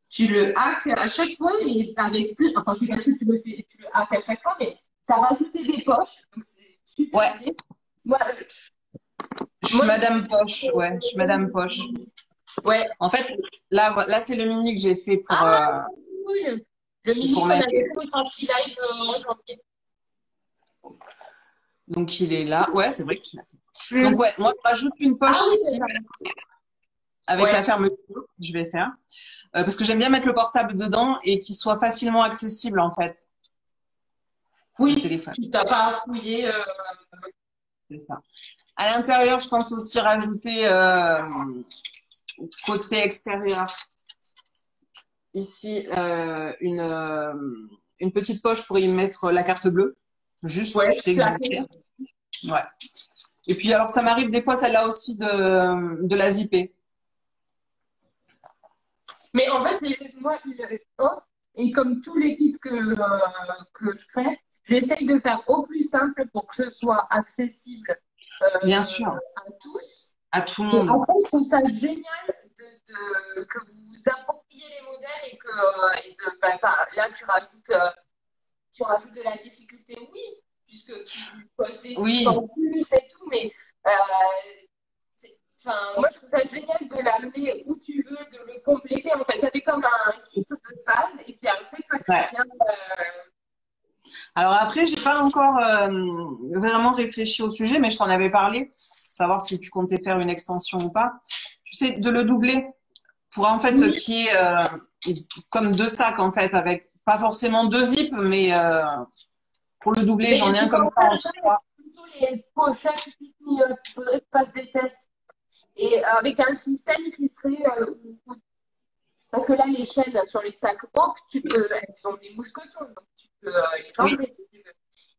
tu le hacks à chaque fois et avec plus, enfin, je sais pas si tu le hacks à chaque fois, mais ça rajouté des poches, donc c'est super
Ouais,
idée. Moi,
je suis
moi,
Madame Poche. Ouais, je suis Madame Poche.
ouais.
En fait, là c'est le mini que j'ai fait
Ah, oui, le mini
pour
qu'on
mettre.
avait fait au Crafty Live en janvier.
Donc il est là. Ouais, c'est vrai que tu l'as fait. Donc
Mm.
ouais, moi je rajoute une
Ah
poche
oui,
ici
c'est ça.
avec
Ouais.
la fermeture que je vais faire parce que j'aime bien mettre le portable dedans et qu'il soit facilement accessible en fait, le
Oui,
téléphone.
tu t'as pas à fouiller.
C'est ça. À l'intérieur, je pense aussi rajouter côté extérieur, ici, une petite poche pour y mettre la carte bleue. Juste,
Ouais,
tu sais,
claqué.
ouais. Et puis, alors, ça m'arrive des fois, celle-là aussi, de la zipper.
Mais en fait, moi, et comme tous les kits que je crée, j'essaye de faire au plus simple pour que ce soit accessible
Bien sûr,
à tous.
à tout le
Et
monde.
après, je trouve ça génial que vous vous appropriez les modèles là, tu rajoutes de la difficulté, oui, puisque tu poses des
Oui,
chiffres en plus et tout, mais euh, enfin, moi, je trouve ça génial de l'amener où tu veux, de le compléter. En fait, ça fait comme un kit de base, et puis après, toi, tu
ouais.
viens.
Alors après, j'ai pas encore vraiment réfléchi au sujet, mais je t'en avais parlé, savoir si tu comptais faire une extension ou pas. Tu sais, de le doubler pour en fait
Oui,
qui est comme deux sacs en fait, avec pas forcément deux zips, mais pour le doubler,
mais
j'en ai un
c'est
comme
pour
ça
ça
en
que
trois.
plutôt les pochettes, il faudrait que tu fasses des tests. Et avec un système qui serait. Parce que là, les chaînes sur les sacs Hawk, elles ont des mousquetons, donc tu peux les
Oui.
enlever si tu veux.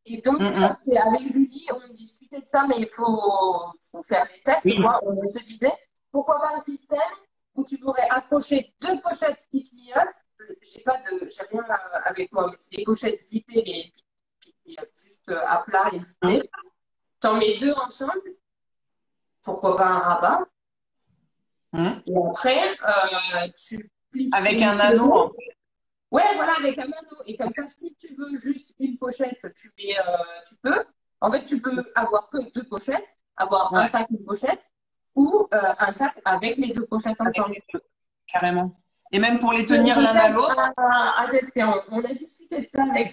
Et donc,
Mm.
c'est avec Julie, on discutait de ça, mais faut faire des tests,
Oui.
quoi. On se disait, pourquoi pas un système où tu pourrais accrocher deux pochettes pick me up. J'ai rien avec moi, mais c'est des pochettes zippées, les pick me up, juste à plat et zippées. T'en mets deux ensemble, pourquoi pas un rabat.
Mm.
Et après, tu plies
Avec
une
un anneau.
saison. Ouais, voilà, avec un anneau. Et comme ça, si tu veux juste une pochette, tu peux. En fait, tu peux avoir que deux pochettes, avoir un
Ouais,
sac, une pochette, ou un sac avec les deux pochettes
avec
ensemble.
les deux, carrément. Et même pour les
C'est
tenir l'un à l'autre,
à tester. On a discuté de ça avec.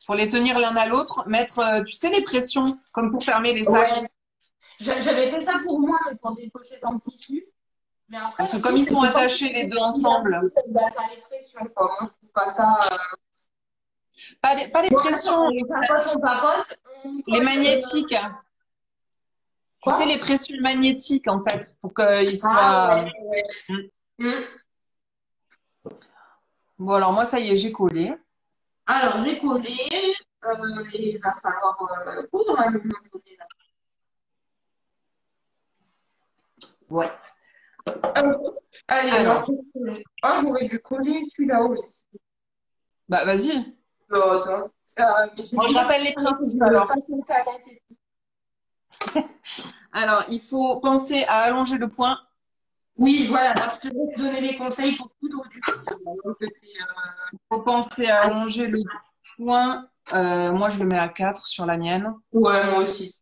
pour les tenir, l'un à l'autre, mettre, tu sais, les pressions, comme pour fermer les sacs.
Ouais, j'avais fait ça pour moi, mais pour des pochettes en tissu. Mais après,
Parce que
le
comme
truc,
ils
c'est
sont
que quand tu
attachés les
fais
deux
des
ensemble,
ça t'as les pressions, quoi. Moi, je trouve pas ça.
pas les
Bon,
pressions,
attends, on papote, on
les
colle.
magnétiques. Tu sais,
Quoi?
les pressions magnétiques, en fait, pour qu'ils
Ah
soient.
ouais, ouais.
Mm.
Hmm.
Bon, alors moi, ça y est, j'ai collé.
Alors, j'ai collé. Et il va falloir coudre à un moment donné, là.
Ouais.
Allez,
Alors,
alors. Ah, j'aurais dû coller celui-là aussi.
bah, vas-y.
Attends. Mais c'est
Bon, je
bien.
rappelle les
Il faut que
principes,
je me
alors.
fasse une canette et tout.
Alors, il faut penser à allonger le point.
Oui, voilà. Moi, je te laisse donner les conseils pour coudre du coup. Donc,
Il faut penser à allonger le point. Moi, je le mets à 4 sur la mienne.
ouais, moi aussi.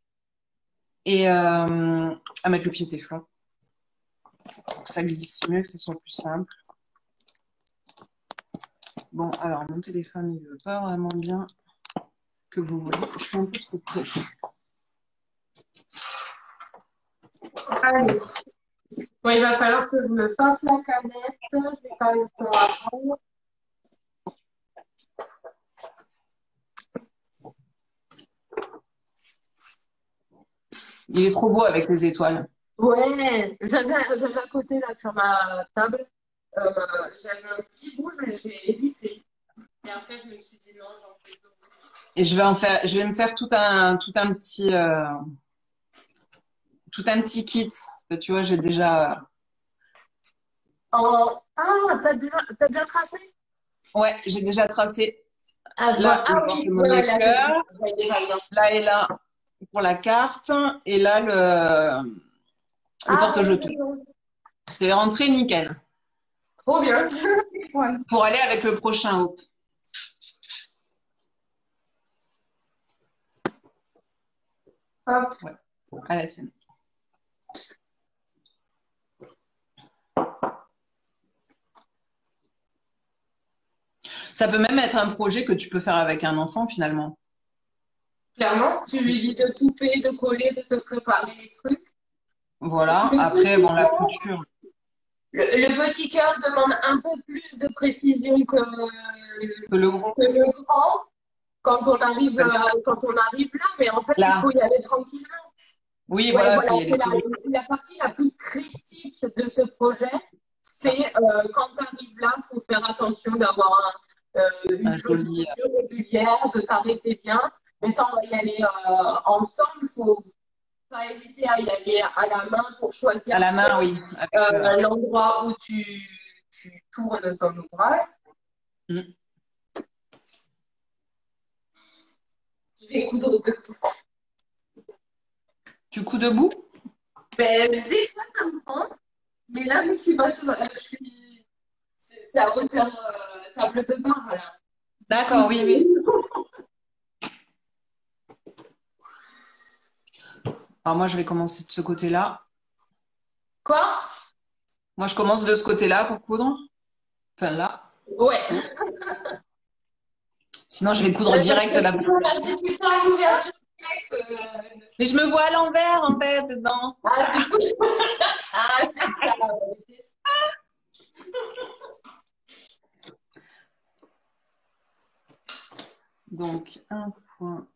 Et à mettre le pied téflon. Pour que ça glisse mieux, que ce soit plus simple. Bon, alors, mon téléphone, il veut pas vraiment bien que vous voyez. Je suis un peu trop près.
Allez. Bon, il va falloir que je me fasse la canette. Je vais pas le temps avant.
Il est trop beau avec les étoiles.
Ouais, j'avais à côté là sur ma table. Euh, j'avais un petit bout, j'ai hésité. Et après, je me suis dit non, j'en fais deux.
Et je vais me faire tout un petit kit. Tu vois, j'ai déjà.
Ah, t'as déjà tracé?
Ouais, j'ai déjà tracé.
Ah, je
Là,
vois.
pour
Ah
le
oui,
porte-monnaie
ouais, là,
cœur.
je vois déjà bien.
Là et là pour la carte. Et là, le
Ah, ouais,
porte-jetons. C'est rentré nickel.
trop bien. Ouais.
Pour aller avec le prochain hop.
Hop.
Ouais, à la tienne. Ça peut même être un projet que tu peux faire avec un enfant finalement.
Clairement, tu lui dis de couper, de coller, de te préparer les trucs.
Voilà.
Le
Après,
petit
bon, la
cœur,
couture.
le petit cœur demande un peu plus de précision
Le gros.
que le grand quand on arrive là, mais en fait, il
Là.
faut y aller tranquillement.
Oui,
Ouais,
voilà, il
voilà,
faut y
c'est
aller.
la partie la plus critique de ce projet. C'est quand tu arrives là, il faut faire attention d'avoir une
Un
jolie
joli.
posture régulière, de t'arrêter bien. Mais ça, on va y aller ensemble. Il faut pas hésiter à y aller à la main pour choisir
À la main, oui. Avec,
l'endroit où tu tournes ton ouvrage.
mm.
Je vais coudre debout.
Tu couds debout?
Ben, des fois, ça me prend. Mais là, vu que je suis pas sur, c'est à hauteur table de bar, là.
D'accord, oui, oui. Alors moi, je vais commencer de ce côté-là.
Quoi?
Moi, je commence de ce côté-là pour coudre. Enfin, là.
Ouais.
Sinon, je vais coudre direct là.
Si tu fais une ouverture directe,
Mais je me vois à l'envers, en fait, dedans. C'est pour ça.
du coup, c'est ça.
Donc, un point.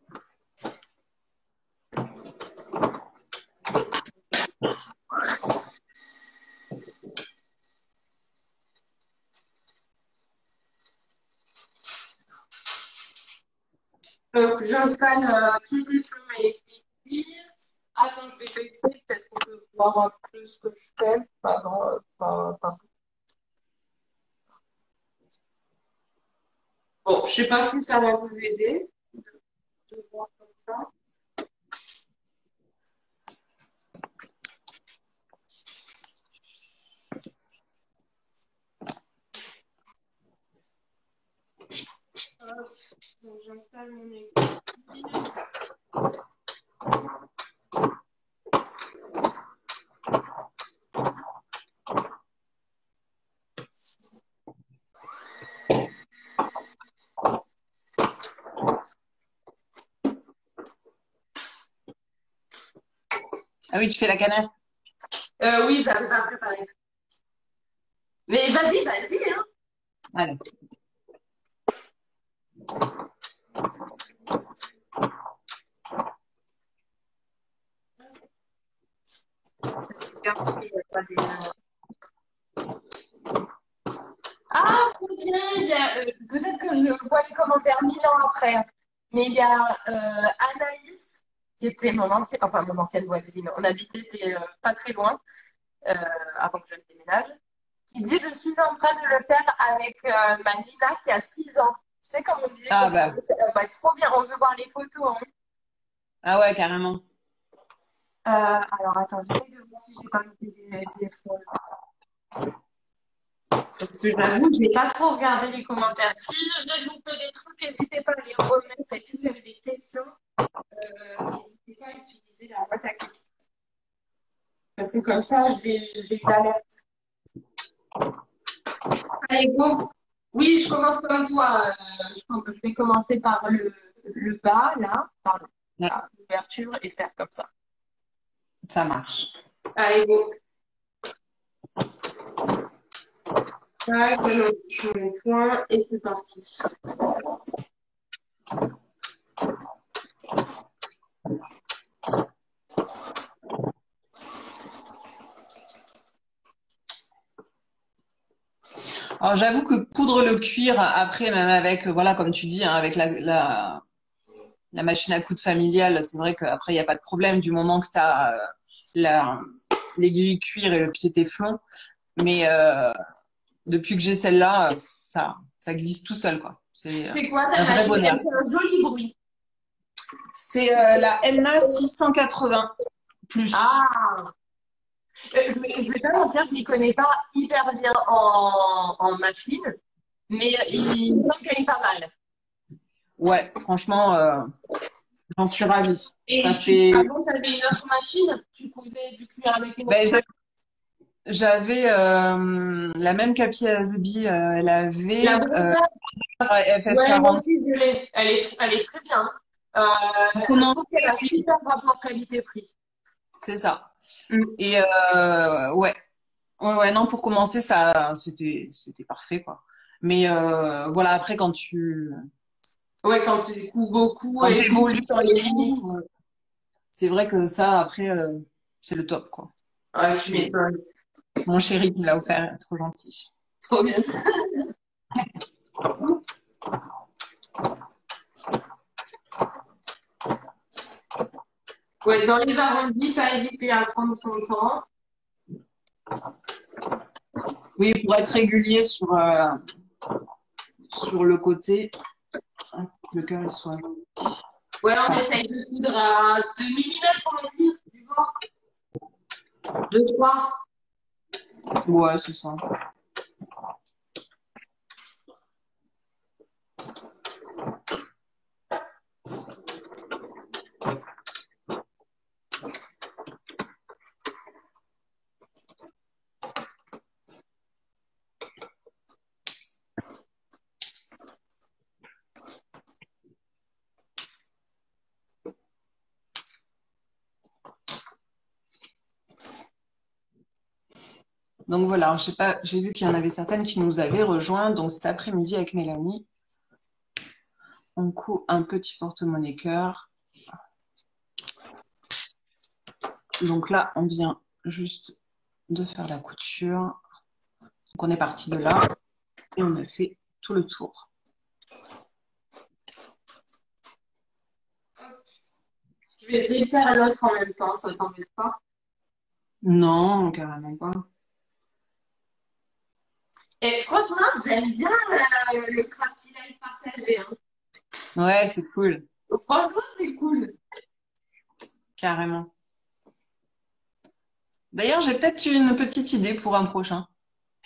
J'installe pied des feux et cuir. Attends, je vais baisser, peut-être qu'on peut voir un peu ce que je fais. Pardon, pardon. Bon, je sais pas si ça va vous aider de voir comme ça. Donc, j'installe mon écran.
Ah oui, tu fais la canette.
Oui, j'avais pas préparé. Mais vas-y, hein.
Allez.
Ah, c'est bien. Peut-être que je vois les commentaires 1000 ans après. Mais il y a Anaïs, qui était mon ancienne voisine. On habitait pas très loin avant que je ne déménage. Qui dit je suis en train de le faire avec ma Nina qui a 6 ans. Tu sais, comme on disait,
Ah bah.
trop bien, on veut voir les photos. Hein.
Ah ouais, carrément.
Alors attends, j'essaie de voir si j'ai pas mis des fausses. Parce que j'avoue que j'ai pas trop regardé les commentaires. Si j'ai loupé des trucs, n'hésitez pas à les remettre. Et si vous avez des questions, n'hésitez pas à utiliser la boîte à questions. Parce que comme ça, j'ai une alerte. Allez, go! Oui, je commence comme toi. Je vais commencer par le bas, là, pardon, l'ouverture et faire comme ça.
Ça marche.
Allez, go! Tac, je mets mon point et c'est parti.
Alors j'avoue que coudre le cuir après, même avec, voilà, comme tu dis, hein, avec la machine à coudre familiale, c'est vrai qu'après il n'y a pas de problème du moment que tu as l'aiguille cuir et le pied téflon. Mais depuis que j'ai celle-là, ça glisse tout seul, quoi.
C'est quoi
un
cette
vrai
machine?
bonheur.
Elle fait un joli bruit.
C'est la Elna 680 plus.
Ah! Je vais pas mentir, je m'y connais pas hyper bien en machine, mais il me semble qu'elle est pas mal.
Ouais, franchement, j'en suis ravie.
Et
Ça fait...
avant, tu avais une autre machine? Tu cousais du cuir avec une autre
Ben,
machine?
j'avais la même Capi Azebi, elle avait
La brosseur? Ouais, moi
FS40.
aussi, je l'ai. Elle est très bien. Je
Comment
trouve qu'elle a super rapport qualité-prix.
C'est ça.
Mm.
Et ouais, non, pour commencer, c'était parfait, quoi. Mais voilà, après, quand
Ouais, quand tu couds beaucoup
quand
et tout,
t'évolues,
tu sens les limites.
c'est vrai que ça, après, c'est le top, quoi.
Ouais, tu
C'est
m'étonnes.
mon chéri qui me l'a offert, trop gentil.
Trop bien. Ouais, dans les arrondis, pas hésiter à prendre son temps.
Oui, pour être régulier sur le côté, hein, pour que le cœur il soit
Ouais, on
parfait.
essaye de coudre à 2 millimètres, on va dire, du bord. 2, 3.
Ouais, c'est ça. Donc voilà, je sais pas, j'ai vu qu'il y en avait certaines qui nous avaient rejoints. Donc cet après-midi avec Mélanie, on coud un petit porte-monnaie cœur. Donc là, on vient juste de faire la couture. Donc on est parti de là et on a fait tout le tour.
Je vais essayer de faire l'autre en même temps, ça t'embête pas.
Non, carrément pas.
Et franchement, j'aime bien le crafty life partagé. Hein.
Ouais, c'est cool,
Donc, franchement, c'est cool.
carrément. D'ailleurs, j'ai peut-être une petite idée pour un prochain.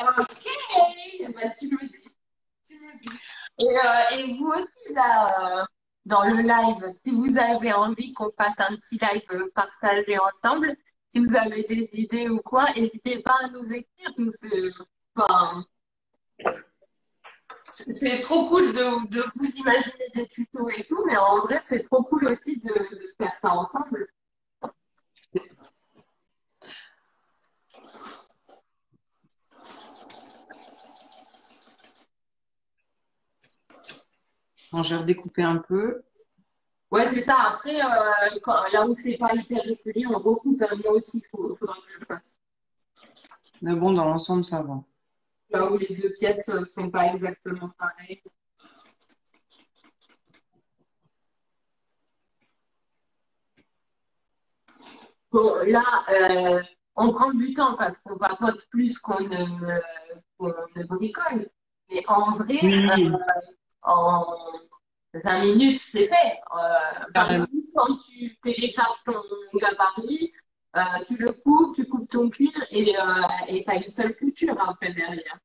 Ok, bah, tu me dis. Tu me dis. Et vous aussi, là, dans le live, si vous avez envie qu'on fasse un petit live partagé ensemble, si vous avez des idées ou quoi, n'hésitez pas à nous écrire. Enfin, c'est trop cool de vous imaginer des tutos et tout, mais en vrai, c'est trop cool aussi de faire ça ensemble.
Bon, j'ai redécoupé un peu.
Ouais, c'est ça. Après, là où c'est pas hyper régulier, on recoupe. Hein. Moi aussi, faudra que je le fasse.
Mais bon, dans l'ensemble, ça va.
Là où les deux pièces sont pas exactement pareilles. Bon, là, on prend du temps parce qu'on papote plus qu'on ne bricole. Mais en vrai,
Oui,
en 20 minutes, c'est fait. 20
carrément.
minutes, quand tu télécharges ton gabarit, tu le coupes, tu coupes ton cuir et tu as une seule couture après derrière.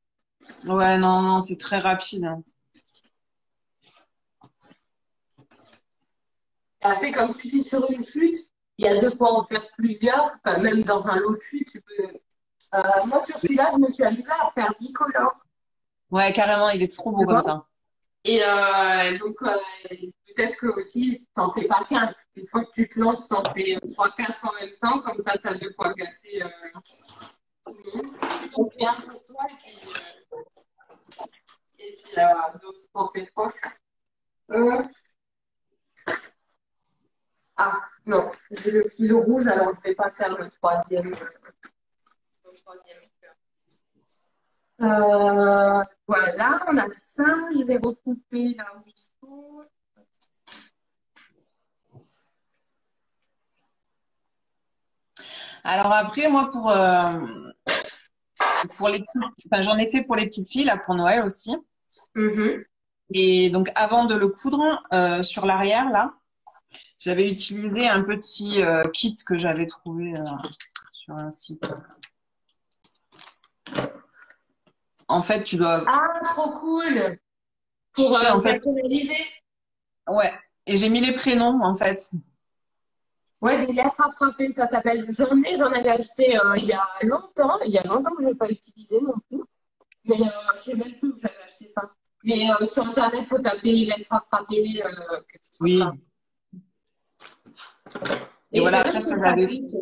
Ouais, non, non, c'est très rapide, hein.
Après, comme tu dis, sur une chute, il y a de quoi en faire plusieurs. Enfin, même dans un lot de chute, tu peux. Moi, sur celui-là, je me suis amusée à faire bicolore.
Ouais, carrément, il est trop beau
Tu
comme
vois.
ça.
Et donc, peut-être que aussi, t'en fais pas qu'un. Une fois que tu te lances, t'en fais trois, quatre en même temps. Comme ça, t'as de quoi gâter tout le monde. Tu t'en fais un pour toi d'autres pour tes proches. Euh, ah, non, j'ai le fil rouge, alors je vais pas faire le troisième. Le troisième. Voilà, on a ça. Je vais recouper là où il faut.
Alors après, moi, pour les petites, enfin, j'en ai fait pour les petites filles, là, pour Noël aussi.
Mhm.
Et donc, avant de le coudre, sur l'arrière, là, j'avais utilisé un petit kit que j'avais trouvé sur un site. En fait, tu dois,
Ah, trop cool!
tu
Pour
sais, en fait,
personnaliser.
ouais. Et j'ai mis les prénoms, en fait.
Ouais, des lettres à frapper, ça s'appelle. J'en avais acheté il y a longtemps. Il y a longtemps que je n'ai pas utilisé non plus. Mais je sais même plus où j'avais acheté ça. Mais sur Internet, il faut taper lettres à frapper, quelque chose comme
Oui.
ça.
Et
Et c'est
voilà,
vrai que
après, ce
c'est
que j'avais fait.
pratique.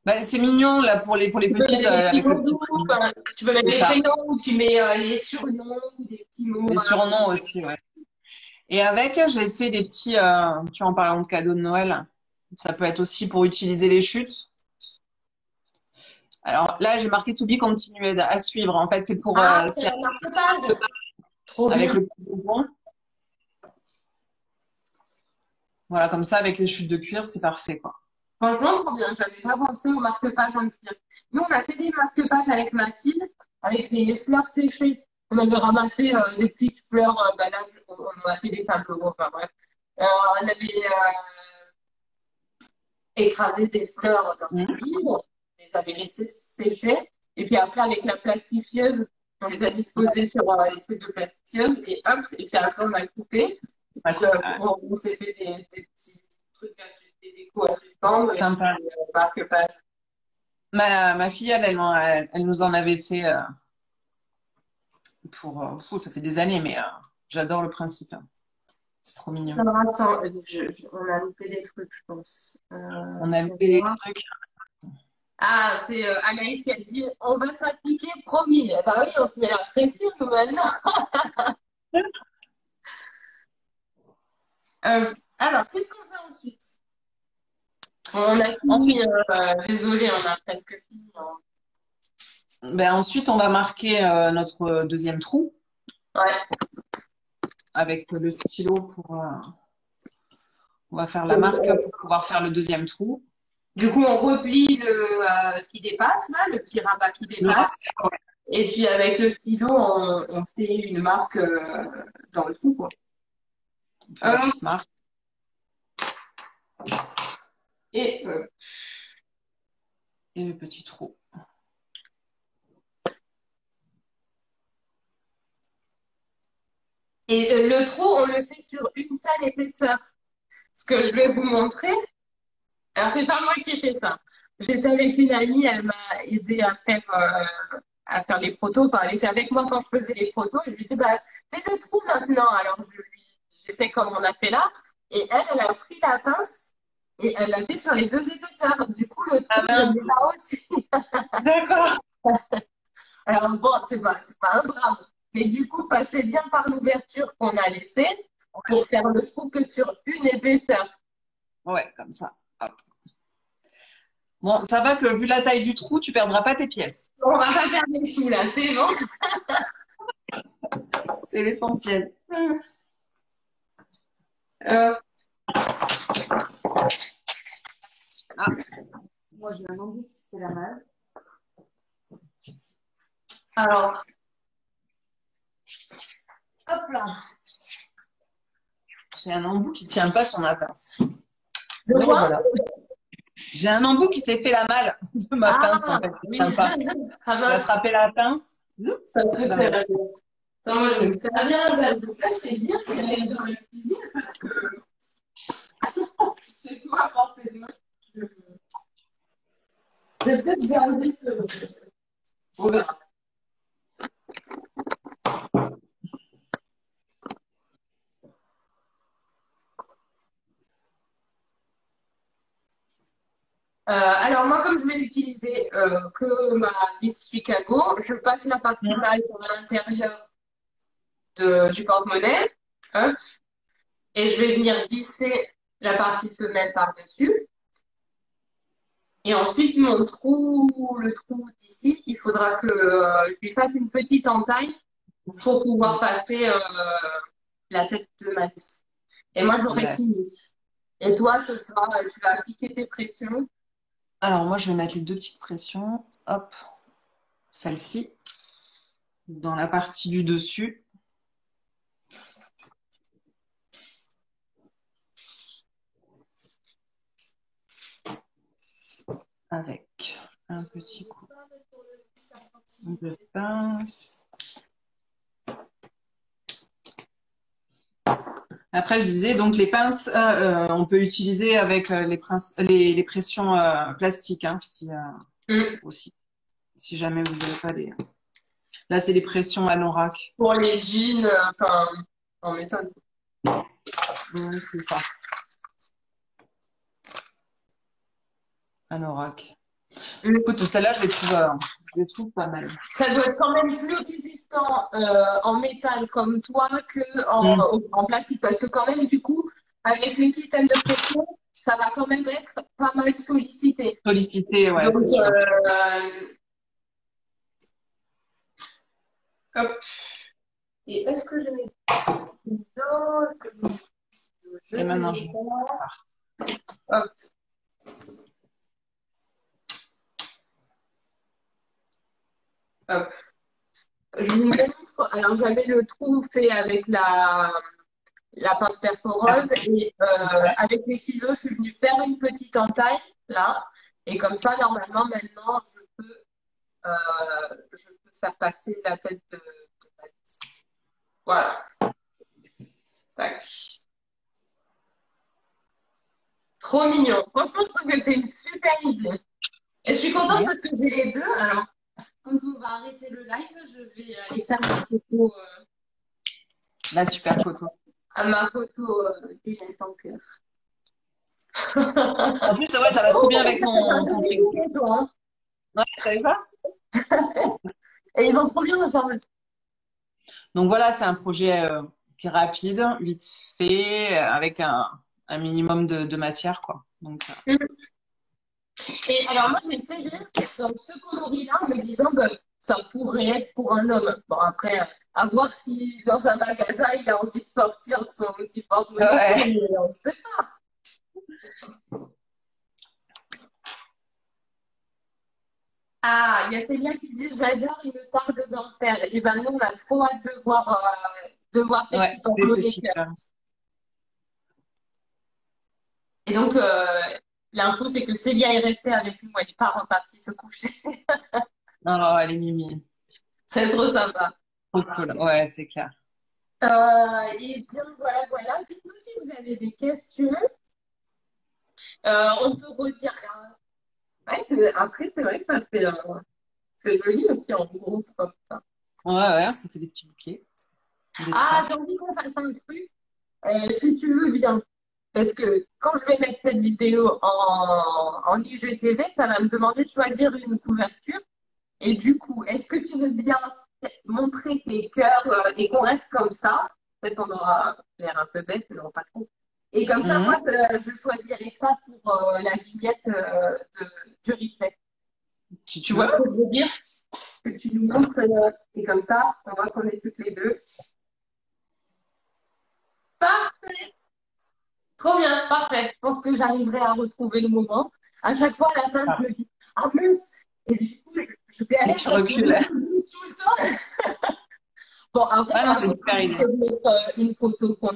Bah, c'est mignon, là, pour les
Tu peux
petites,
mettre des petits
avec le
mots
petit
doux,
prénom.
tu peux mettre
C'est
des
ça.
prénoms ou tu mets les surnoms ou des petits mots.
Les
Voilà.
surnoms aussi, ouais. Et avec, j'ai fait des petits, tu vois, en parlant de cadeaux de Noël, Ça peut être aussi pour utiliser les chutes. Alors là, j'ai marqué to be continued à suivre. En fait, c'est pour
Ah, c'est
c'est
un marque-page. Trop
avec
bien.
le bon. Voilà, comme ça, avec les chutes de cuir, c'est parfait, quoi.
Franchement, trop bien. J'avais pas pensé au marque-page en cuir. Nous, on a fait des marque-pages avec ma fille, avec des fleurs séchées. On avait ramassé des petites fleurs. Bah là, on a fait des tableaux. Enfin bref. On avait écrasé des fleurs dans des
Mhm.
livres. On les avait laissées sécher. Et puis après, avec la plastifieuse, on les a disposées sur les trucs de plastifieuse. Et hop, et puis après, on a coupé.
Ouais,
Donc,
ouais,
on s'est fait des petits trucs à des décos à suspendre. Et puis,
sympa.
marque-page.
Ma fille, elle nous en avait fait pour. Ça fait des années, mais j'adore le principe, hein. C'est trop mignon.
Alors, attends, on a loupé des trucs, je pense.
On a
Pour
fait des
voir.
trucs.
Ah, c'est Anaïs qui a dit on va s'appliquer, promis. Eh bah oui, on te met la pression, nous, maintenant. Alors, qu'est-ce qu'on fait ensuite? On a fini,
Ensuite,
désolé, on a presque fini, hein.
ensuite, on va marquer notre deuxième trou
Ouais.
avec le stylo on va faire la marque pour pouvoir faire le deuxième trou.
Du coup, on replie ce qui dépasse, là, le petit rabat qui
Le
dépasse. Et puis, avec le stylo, on fait une marque dans le trou, quoi.
la petite marque.
Et
Et le petit trou.
le trou, on le fait sur une seule épaisseur. Ce que je vais vous montrer. Alors, c'est pas moi qui ai fait ça. J'étais avec une amie, elle m'a aidé à faire les protos. Enfin, elle était avec moi quand je faisais les protos. Je lui ai dit, bah, fais le trou maintenant. Alors, j'ai fait comme on a fait là. Et elle a pris la pince et elle l'a fait sur les deux épaisseurs. Du coup, le
Ah
trou, je
ben,
l'ai là aussi.
d'accord.
Alors, bon, c'est pas un drame. Mais du coup, passez bien par l'ouverture qu'on a laissée pour faire le trou que sur une épaisseur.
Ouais, comme ça. Hop. Bon, ça va que vu la taille du trou, tu perdras pas tes pièces.
On va pas faire des sous là, c'est bon.
C'est l'essentiel.
Euh,
Ah, moi j'ai un embout qui c'est la malle.
alors,
Hop là. J'ai un embout qui tient pas sur ma pince.
le
Mais
quoi?
voilà. J'ai un embout qui s'est fait la malle de ma pince en fait. Qui
Oui.
tient pas.
Ah
Tu vas
mince,
attraper la pince.
ça se fait très bien. Non, moi, je me sers bien un verre de ça, c'est bien qu'elle est dans la cuisine parce que chez toi, à portée de main, je je vais peut-être garder ce. On verra. Alors moi, comme je vais utiliser que ma vis Chicago, je passe la partie mâle par l'intérieur du porte-monnaie, hop, et je vais venir visser la partie femelle par-dessus. Et ensuite, le trou d'ici, il faudra que je lui fasse une petite entaille pour pouvoir passer la tête de ma vis. Et moi, j'aurai
Ouais.
fini. Et toi, tu vas appliquer tes pressions.
Alors moi je vais mettre les deux petites pressions. Hop, celle-ci dans la partie du dessus. Avec un petit coup de pince. Après, je disais, donc les pinces, on peut utiliser avec les pressions plastiques, hein, aussi, si jamais vous n'avez pas les. Là, c'est les pressions anorak.
Pour les jeans, enfin, en métal.
Ouais, c'est ça, anorak. Écoute, celle-là, je les trouve pas mal.
Ça doit être quand même plus résistant en métal comme toi que
Mm.
en plastique. Parce que quand même, du coup, avec le système de pression, ça va quand même être pas mal sollicité.
Sollicité, ouais,
Donc,
c'est sûr.
hop. Et est-ce que j'ai mes ciseaux? Est-ce que j'ai mes ciseaux? Je
Et maintenant,
vais
je...
les faire. Hop. Hop. Je vous montre. Alors, j'avais le trou fait avec la pince perforeuse et avec les ciseaux, je suis venue faire une petite entaille là. Et comme ça, normalement, maintenant, je peux faire passer la tête de ma vis. Voilà. Tac. Trop mignon. Franchement, je trouve que c'est une super idée. Et je suis contente parce que j'ai les deux. Alors, quand on va arrêter le live, je vais aller faire ma photo,
La super photo.
ma photo lunette en cœur.
En plus, ouais, ça va trop bien avec ton tricot.
Hein.
Ouais, t'as vu ça?
Et ils vont trop bien ensemble.
Donc voilà, c'est un projet qui est rapide, vite fait, avec un minimum de matière, quoi. Donc,
Et alors moi, j'ai essayé dans ce coloris-là en me disant bah, ça pourrait être pour un homme. Bon, après, à voir si dans un magasin, il a envie de sortir son petit porte-monnaie.
ouais.
On ne sait pas. Ah, il y a Célia qui dit j'adore, il me tarde d'en faire. Et ben nous, on a trop hâte de voir tes
Ouais,
petits
des
porte-monnaies.
petits cœurs.
Et donc, l'info, c'est que Célia est restée avec nous. Elle n'est pas repartie se coucher.
Oh, elle est mimi.
C'est trop sympa.
Trop cool. Ouais, c'est clair.
Et bien, voilà, voilà. Dites-nous si vous avez des questions. On peut redire. Ouais, après, c'est vrai que ça fait. C'est joli aussi en groupe comme ça.
Ouais, ouais, ça fait des petits bouquets. Des
Ah,
traces.
j'ai envie qu'on fasse un truc. Si tu veux bien. Parce que quand je vais mettre cette vidéo en IGTV, ça va me demander de choisir une couverture. Et du coup, est-ce que tu veux bien montrer tes cœurs et qu'on reste comme ça? Peut-être on aura l'air un peu bête, mais non, pas trop. Et comme ça, moi, je choisirai ça pour la vignette du replay.
Si
Tu
tu
vois
veux.
ce que je veux dire? Que tu nous montres, et comme ça, on voit qu'on est toutes les deux. Parfait! Trop bien, parfait. Je pense que j'arriverai à retrouver le moment. À chaque fois, à la fin, je me dis, ah mince! Et du coup, je
Et
galère
tu
parce que je
recules.
bouge tout le temps. Bon, après,
Ouais, non,
la
c'est une
photo,
super idée.
c'est de mettre une photo qu'on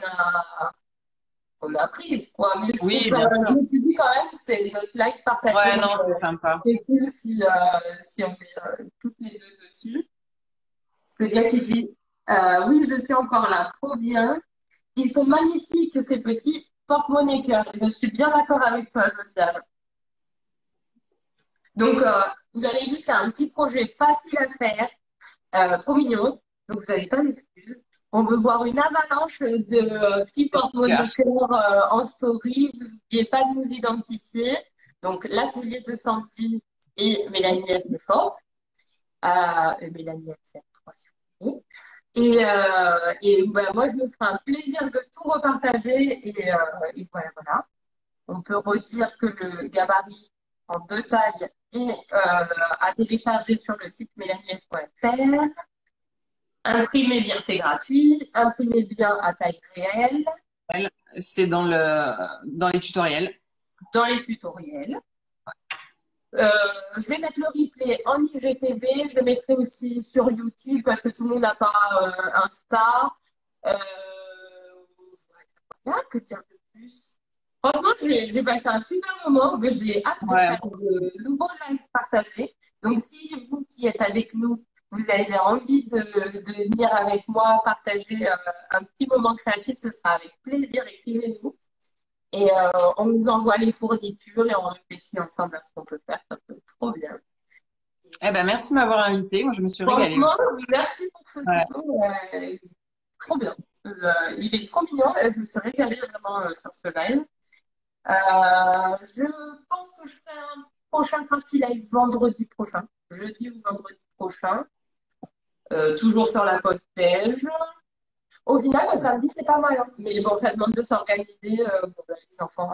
a prise, quoi. Mais
Oui,
je
bien
je
sûr.
me suis dit quand même, c'est notre live partagé,
Ouais,
donc
non, c'est sympa.
c'est cool si on met toutes les deux dessus. C'est bien qu'il dit, oui, je suis encore là, trop bien. Ils sont magnifiques, ces petits porte-monnaie cœur. Je suis bien d'accord avec toi, Josiane. Donc, vous avez vu, c'est un petit projet facile à faire, trop mignon. Donc, vous n'avez pas d'excuses. On veut voir une avalanche de petits porte-monnaie cœur en story. Vous n'oubliez pas de nous identifier. Donc, l'atelier de Sandy et Mélanie F. Lefort. Mélanie F. c'est 3 sur I. Et bah, moi, je me ferai un plaisir de tout repartager. Et voilà, voilà. On peut redire que le gabarit en 2 tailles est à télécharger sur le site mélanief.fr. Imprimez bien, c'est gratuit. Imprimez bien à taille réelle.
C'est dans les tutoriels.
Dans les tutoriels. Je vais mettre le replay en IGTV. Je le mettrai aussi sur YouTube parce que tout le monde n'a pas Insta. Voilà, que dire de plus? Franchement, j'ai passé un super moment, mais j'ai hâte de
Ouais.
faire de nouveaux lives partagés. Donc, si vous qui êtes avec nous, vous avez envie de venir avec moi partager un petit moment créatif, ce sera avec plaisir. Écrivez-nous. Et on nous envoie les fournitures et on réfléchit ensemble à ce qu'on peut faire. Ça peut être trop bien.
Eh ben, merci de m'avoir invité. Moi, je me suis régalée
Franchement,
aussi.
merci pour ce
Ouais.
tuto. Trop bien. Il est trop mignon et je me suis régalée vraiment sur ce live. Je pense que je ferai un prochain crafty live vendredi prochain, jeudi ou vendredi prochain, toujours sur la pause déj. Au final, le samedi, c'est pas mal, hein. Mais bon, ça demande de s'organiser. Bon, ben, les enfants,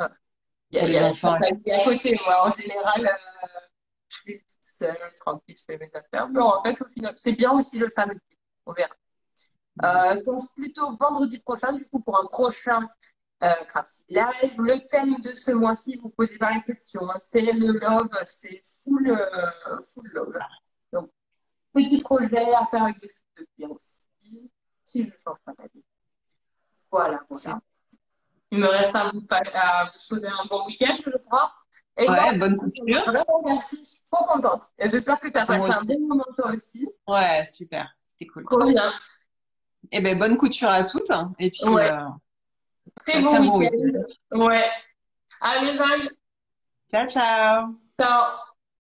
pour les enfants.
ma famille à côté. Moi, en général, je fais toute seule, tranquille, je fais mes affaires. Mais en fait, au final, c'est bien aussi le samedi. On verra. Je pense plutôt vendredi prochain, du coup, pour un prochain Crafty Live. Le thème de ce mois-ci, vous posez pas la question, hein, c'est le love, c'est full love. Donc, petit projet à faire avec des filles de cuir aussi, si je change pas d'avis. Voilà, voilà. Il me reste à vous souhaiter un bon week-end, je crois. Et
Ouais,
moi,
bonne couture.
vraiment, merci, je suis trop contente. Et j'espère que tu as passé un bon moment toi aussi.
Ouais, super, c'était cool.
Trop bien.
Eh ben, bonne couture à toutes. Et puis,
Ouais. Très
passez un
bon
bon
week-end.
week-end.
Ouais. Allez, bye.
Ciao, ciao.
Ciao.